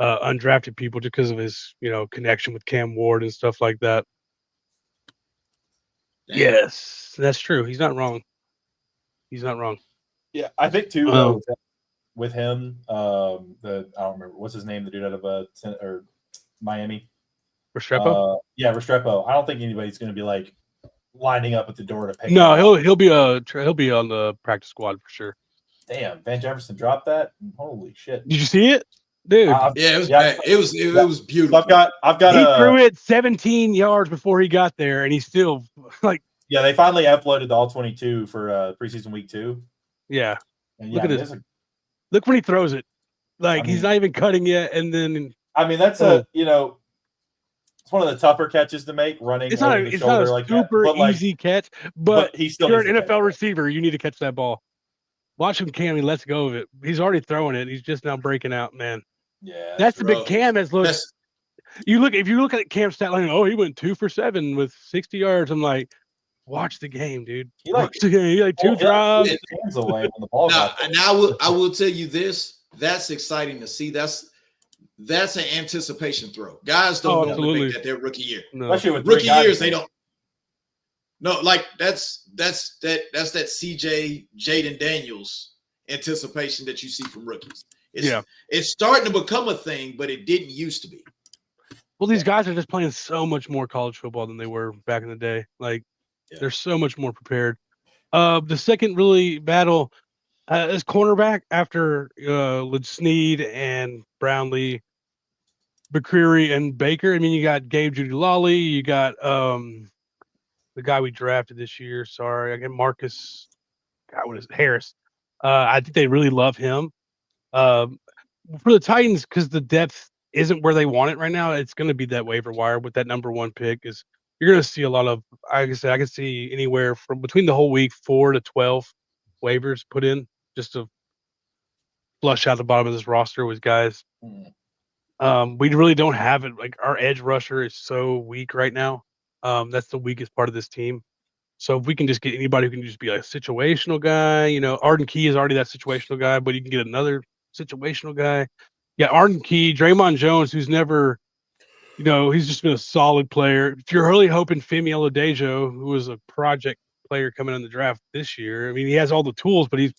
Speaker 1: undrafted people just because of his connection with Cam Ward and stuff like that. Damn. Yes, that's true. He's not wrong.
Speaker 2: Yeah, I think too with him, I don't remember what's his name, the dude out of Miami.
Speaker 1: Restrepo.
Speaker 2: Yeah, Restrepo. I don't think anybody's going to be like lining up at the door to pick.
Speaker 1: No, he'll be on the practice squad for sure.
Speaker 2: Damn, Van Jefferson dropped that. Holy shit!
Speaker 1: Did you see it, dude?
Speaker 4: It was beautiful.
Speaker 2: I've got.
Speaker 1: He threw it 17 yards before he got there, and he's still like.
Speaker 2: Yeah, they finally uploaded the all 22 for preseason week 2.
Speaker 1: Yeah,
Speaker 2: and
Speaker 1: look at this. Look when he throws it. Like he's not even cutting yet, and then.
Speaker 2: I mean, that's it's one of the tougher catches to make, running.
Speaker 1: It's not a like super easy catch, but he's still. You're an NFL receiver. You need to catch that ball. Watch him, Cam. He lets go of it. He's already throwing it. He's just now breaking out, man.
Speaker 2: Yeah,
Speaker 1: that's the big Cam has looked. If you look at Cam's stat line, he went 2 for 7 with 60 yards. I'm like, watch the game, dude. Watch the game. He like 2 drives.
Speaker 2: Hands away when the ball
Speaker 4: I will tell you this. That's exciting to see. That's an anticipation throw. Guys don't normally make that their rookie year.
Speaker 2: No. Especially with
Speaker 4: rookie years, they don't. No, like that's that CJ Jaden Daniels anticipation that you see from rookies. It's starting to become a thing, but it didn't used to be.
Speaker 1: Well, these guys are just playing so much more college football than they were back in the day. Like they're so much more prepared. The second really battle is cornerback after Sneed and Brownlee, McCreary and Baker. I mean, you got Gabe Judy-Lawley. You got the guy we drafted this year. Sorry, I get Marcus. God, what is it? Harris? I think they really love him. For the Titans, because the depth isn't where they want it right now, it's going to be that waiver wire with that number 1 pick. Is you're going to see a lot of. Like I said, I can see anywhere from between the whole week 4 to 12 waivers put in just to flush out the bottom of this roster with guys. We really don't have it. Like our edge rusher is so weak right now. That's the weakest part of this team. So if we can just get anybody who can just be a situational guy, Arden Key is already that situational guy, but you can get another situational guy. Yeah, Arden Key, Draymond Jones, who's never, he's just been a solid player. If you're really hoping Femi Oladejo, who was a project player coming in the draft this year, I mean, he has all the tools, but he's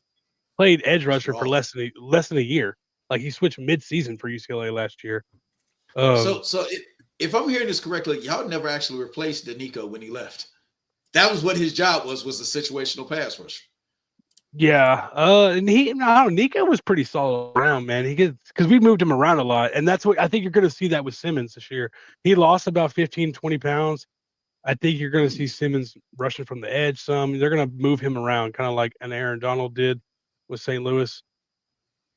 Speaker 1: played edge rusher for less than a year. Like he switched mid-season for UCLA last year.
Speaker 4: So if I'm hearing this correctly, y'all never actually replaced Danico when he left. That was what his job was a situational pass rusher.
Speaker 1: Yeah, and Nico was pretty solid around, man. Because we moved him around a lot, and that's what I think you're going to see that with Simmons this year. He lost about 15, 20 pounds. I think you're going to see Simmons rushing from the edge some. They're going to move him around, kind of like an Aaron Donald did with St. Louis.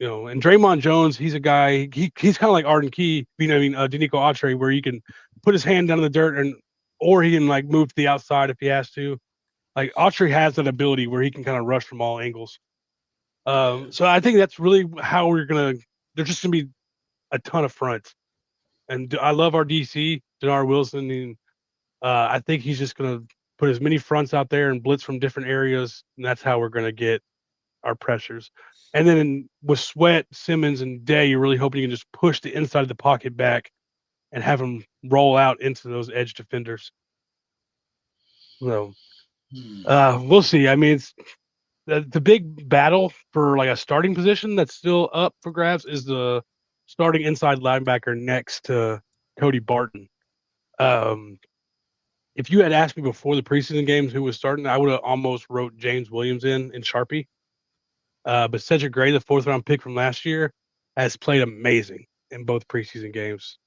Speaker 1: And Draymond Jones, he's a guy. He's kind of like Arden Key, Danico Autry, where you can put his hand down in the dirt or he can like move to the outside if he has to. Like Autry has that ability where he can kind of rush from all angles. So I think that's really how there's just gonna be a ton of fronts. And I love our DC, Denard Wilson. And I think he's just gonna put as many fronts out there and blitz from different areas, and that's how we're gonna get our pressures. And then with Sweat, Simmons, and Day, you're really hoping you can just push the inside of the pocket back and have them roll out into those edge defenders. So we'll see. I mean, it's the big battle for like a starting position that's still up for grabs is the starting inside linebacker next to Cody Barton. If you had asked me before the preseason games who was starting, I would have almost wrote James Williams in Sharpie. But Cedric Gray, the 4th round pick from last year, has played amazing in both preseason games.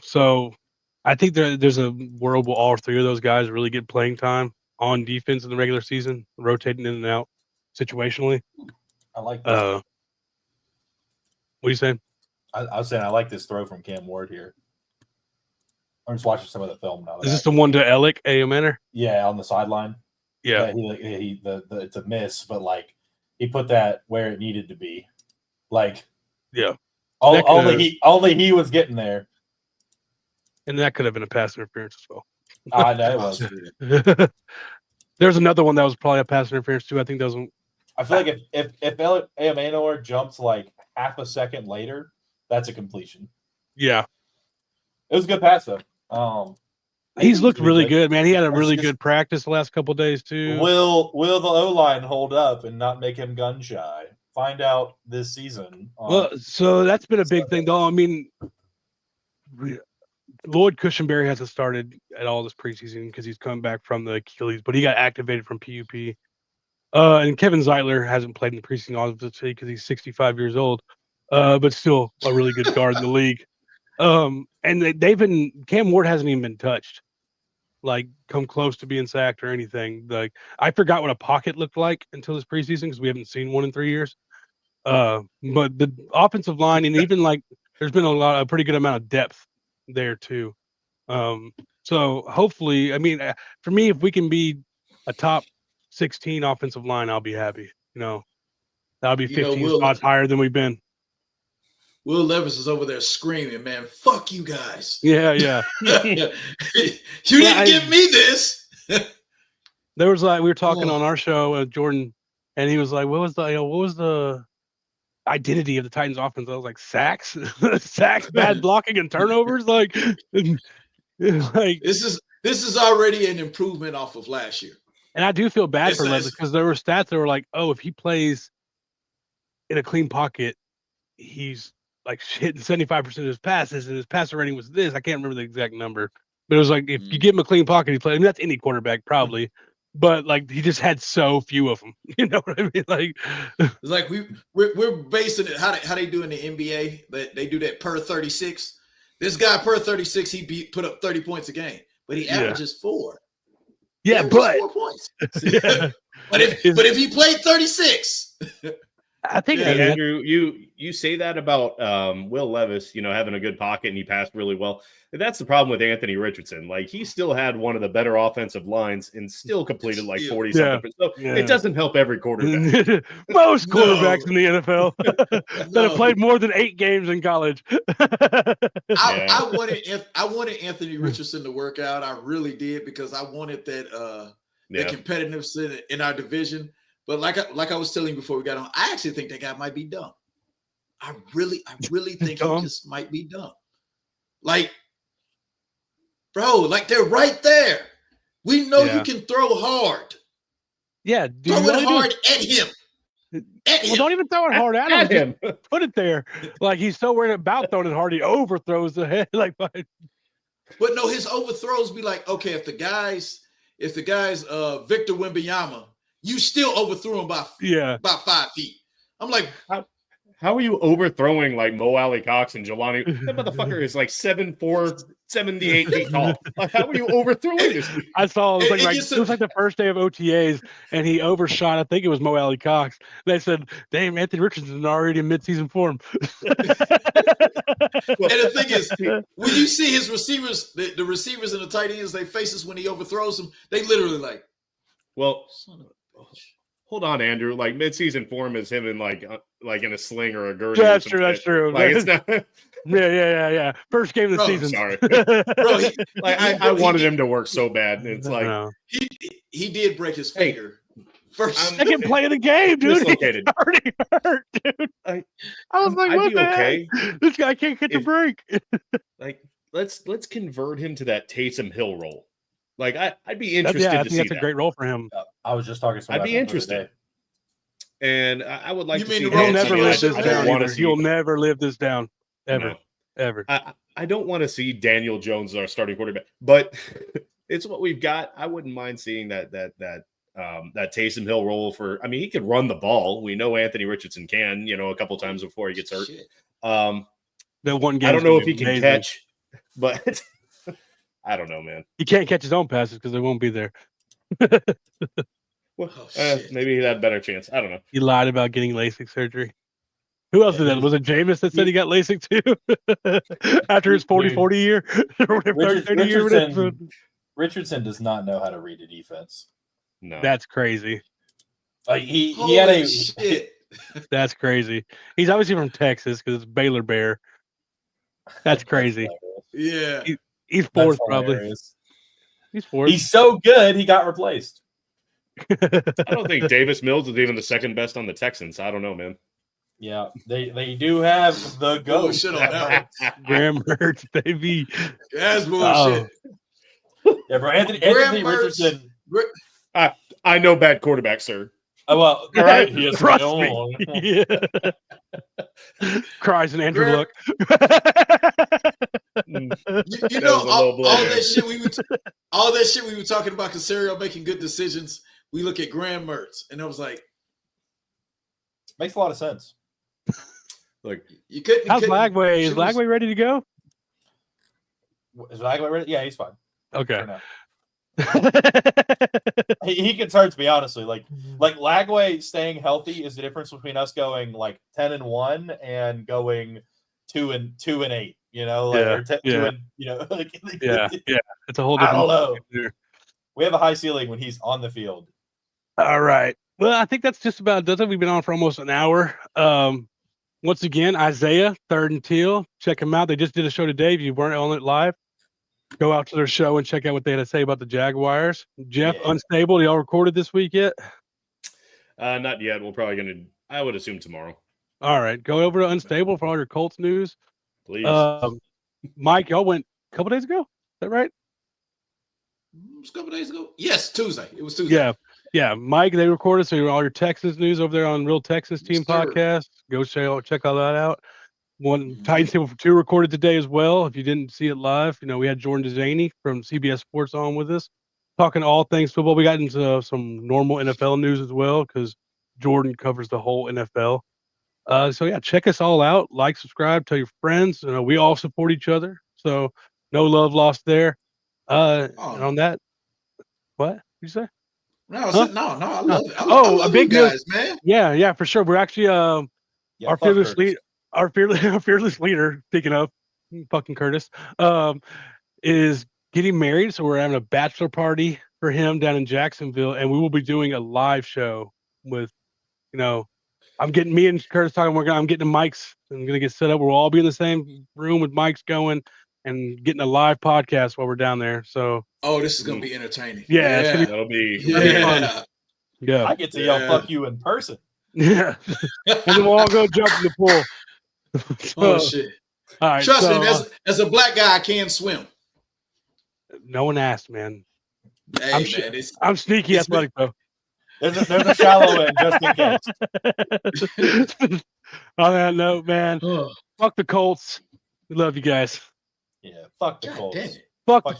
Speaker 1: So I think there's a world where all 3 of those guys really get playing time on defense in the regular season, rotating in and out situationally.
Speaker 2: I like that.
Speaker 1: What are you saying?
Speaker 2: I was saying I like this throw from Cam Ward here. I'm just watching some of the film now.
Speaker 1: Is this the one to Alec Manor?
Speaker 2: Yeah, on the sideline.
Speaker 1: Yeah,
Speaker 2: it's a miss, but like he put that where it needed to be. Like,
Speaker 1: yeah.
Speaker 2: Only he was getting there.
Speaker 1: And that could have been a pass interference as well.
Speaker 2: I know it was.
Speaker 1: There's another one that was probably a pass interference too. I think that was.
Speaker 2: I feel like if Manor jumps like half a second later, that's a completion.
Speaker 1: Yeah,
Speaker 2: it was a good pass though.
Speaker 1: He's looked really good, man. He had a really good practice the last couple of days too.
Speaker 2: Will the O-line hold up and not make him gun shy? Find out this season.
Speaker 1: Well, so that's been a big thing, though. I mean, Lloyd Cushenberry hasn't started at all this preseason because he's come back from the Achilles, but he got activated from PUP. And Kevin Zeitler hasn't played in the preseason obviously because he's 65 years old, but still a really good guard in the league. And Cam Ward hasn't even been touched, like come close to being sacked or anything. Like I forgot what a pocket looked like until this preseason because we haven't seen one in 3 years. But the offensive line and even like there's been a pretty good amount of depth there too. So hopefully, I mean, for me, if we can be a top 16 offensive line, I'll be happy. That'll be 15 spots higher than we've been.
Speaker 4: Will Levis is over there screaming, man, fuck you guys.
Speaker 1: Yeah.
Speaker 4: You didn't give me this.
Speaker 1: There was we were talking on our show, Jordan, and he was like, what was the identity of the Titans offense? I was like, sacks, bad blocking and turnovers. Like
Speaker 4: this is already an improvement off of last year.
Speaker 1: And I do feel bad for Levis because there were stats that were like, oh, if he plays in a clean pocket, he's like hitting 75% of his passes, and his passer rating was this. I can't remember the exact number, but it was like if you give him a clean pocket, he plays. I mean, that's any quarterback probably, but like he just had so few of them. You know what I mean? Like,
Speaker 4: it's like we're basing it how they do in the NBA. They do that per 36. This guy per 36, he put up 30 points a game, but he averages 4.
Speaker 1: Yeah, but
Speaker 4: 4 points. Yeah. but if he played 36.
Speaker 1: I think
Speaker 3: Andrew, you say that about Will Levis, having a good pocket and he passed really well. That's the problem with Anthony Richardson. Like he still had one of the better offensive lines and still completed like 40 something. So it doesn't help every quarterback.
Speaker 1: Most quarterbacks in the NFL that have played more than 8 games in college.
Speaker 4: I wanted Anthony Richardson to work out. I really did because I wanted that competitiveness in our division. But like I was telling you before we got on, I actually think that guy might be dumb. I really think he just might be dumb. Like, bro, like they're right there. We know you can throw hard.
Speaker 1: Yeah,
Speaker 4: throw it hard at him.
Speaker 1: Well, don't even throw it hard at him. Put it there. Like he's so worried about throwing it hard, he overthrows the head. Like, but
Speaker 4: no, his overthrows be like, okay, if the guy's Victor Wembanyama, you still overthrew him by about 5 feet. I'm like,
Speaker 3: how are you overthrowing like Mo Alley Cox and Jelani? That motherfucker is like 7'4", 78 feet tall. Like, how are you overthrowing this?
Speaker 1: I saw it was like the first day of OTAs, and he overshot. I think it was Mo Alley Cox. They said, "Damn, Anthony Richardson already in midseason form."
Speaker 4: And the thing is, when you see his receivers, the receivers and the tight ends, they faces when he overthrows them, they literally like.
Speaker 3: Well, hold on, Andrew. Like midseason form is him in like in a sling or a gurney.
Speaker 1: Yeah, that's true. That's true.
Speaker 3: Like it's not.
Speaker 1: Yeah. First game of the season.
Speaker 3: Sorry, bro. I wanted him to work so bad. It's like
Speaker 4: he did break his finger.
Speaker 1: Second play of the game, dude. Dislocated. He's already hurt, dude. I was like, what the heck? This guy can't catch a break.
Speaker 3: Like, let's convert him to that Taysom Hill role. Like, I'd be interested to see
Speaker 1: that's a great role for him.
Speaker 2: I was just talking to somebody.
Speaker 3: I'd be interested. And I would like to see.
Speaker 1: He'll never live this down. He'll never live this down. Ever.
Speaker 3: I don't want to see Daniel Jones as our starting quarterback, but it's what we've got. I wouldn't mind seeing that Taysom Hill role for. I mean, he could run the ball. We know Anthony Richardson can. A couple times before he gets hurt.
Speaker 1: That one game.
Speaker 3: I don't know if he can catch, but I don't know, man.
Speaker 1: He can't catch his own passes because they won't be there.
Speaker 3: Well, maybe he had a better chance. I don't know.
Speaker 1: He lied about getting LASIK surgery. Who else did that? Was it Jameis that said he got LASIK too? After his 40-40 year? 30 year
Speaker 2: Richardson does not know how to read a defense.
Speaker 3: No.
Speaker 1: That's crazy.
Speaker 2: He had a
Speaker 4: shit.
Speaker 1: That's crazy. He's obviously from Texas because it's Baylor Bear. That's crazy.
Speaker 4: Yeah.
Speaker 1: He's fourth, probably. He's fourth.
Speaker 2: He's so good, he got replaced.
Speaker 3: I don't think Davis Mills is even the second best on the Texans. I don't know, man.
Speaker 2: Yeah, they do have the GOAT.
Speaker 4: Shit on that.
Speaker 1: Graham Mertz, baby.
Speaker 4: That's bullshit.
Speaker 2: Yeah, bro. Anthony Richardson.
Speaker 3: I know bad quarterback, sir.
Speaker 2: Oh, well,
Speaker 1: all right.
Speaker 2: He
Speaker 1: Trust me. Yeah. Cries and Andrew Luck.
Speaker 4: You know, all that shit we were talking about Caserio making good decisions. We look at Graham Mertz, and I was like,
Speaker 2: makes a lot of sense.
Speaker 3: Look,
Speaker 4: you couldn't.
Speaker 1: How's Lagway? Is Lagway ready to go?
Speaker 2: Is Lagway ready? Yeah, he's fine.
Speaker 1: Okay.
Speaker 2: He concerns me, honestly. Like Lagway staying healthy is the difference between us going like 10-1 and going 2-8. You know, like, or 2 and
Speaker 1: yeah. It's a whole different.
Speaker 2: I don't know. We have a high ceiling when he's on the field.
Speaker 1: All right. Well, I think that's just about does it. We've been on for almost an hour. Once again, Isaiah, Third and Teal. Check them out. They just did a show today. If you weren't on it live, go out to their show and check out what they had to say about the Jaguars. Jeff, Unstable, y'all recorded this week yet?
Speaker 3: Not yet. We're probably I would assume tomorrow.
Speaker 1: All right. Go over to Unstable for all your Colts news.
Speaker 3: Please.
Speaker 1: Mike, y'all went a couple days ago. Is that right?
Speaker 4: It was a couple days ago. Yes, Tuesday. It was Tuesday.
Speaker 1: Yeah. Mike, they recorded so all your Texas news over there on Real Texas Team Podcast. Go check all that out. Titans Table for 2 recorded today as well. If you didn't see it live, we had Jordan DeZaney from CBS Sports on with us, talking all things football. We got into some normal NFL news as well because Jordan covers the whole NFL. So yeah, check us all out. Like, subscribe, tell your friends. We all support each other, so no love lost there. And on that, what did you say?
Speaker 4: No, I love it. I love
Speaker 1: a big
Speaker 4: you guys,
Speaker 1: news,
Speaker 4: man.
Speaker 1: Yeah, for sure. We're actually our fearless leader. Speaking of fucking Curtis, is getting married. So we're having a bachelor party for him down in Jacksonville, and we will be doing a live show with, me and Curtis talking. I'm getting the mics and gonna get set up. We'll all be in the same room with mics going and getting a live podcast while we're down there. So,
Speaker 4: this is gonna be entertaining.
Speaker 3: That'll be
Speaker 1: fun. Yeah,
Speaker 2: I get to yell "fuck you" in person.
Speaker 1: Yeah, and then we'll all go jump in the pool.
Speaker 4: Shit!
Speaker 1: All right,
Speaker 4: trust me, as a black guy, I can swim.
Speaker 1: No one asked, man.
Speaker 4: Hey,
Speaker 1: I'm sneaky athletic though.
Speaker 2: There's a shallow end just in case.
Speaker 1: On that note, man, fuck the Colts. We love you guys.
Speaker 2: Yeah, fuck the Colts.
Speaker 1: Fuck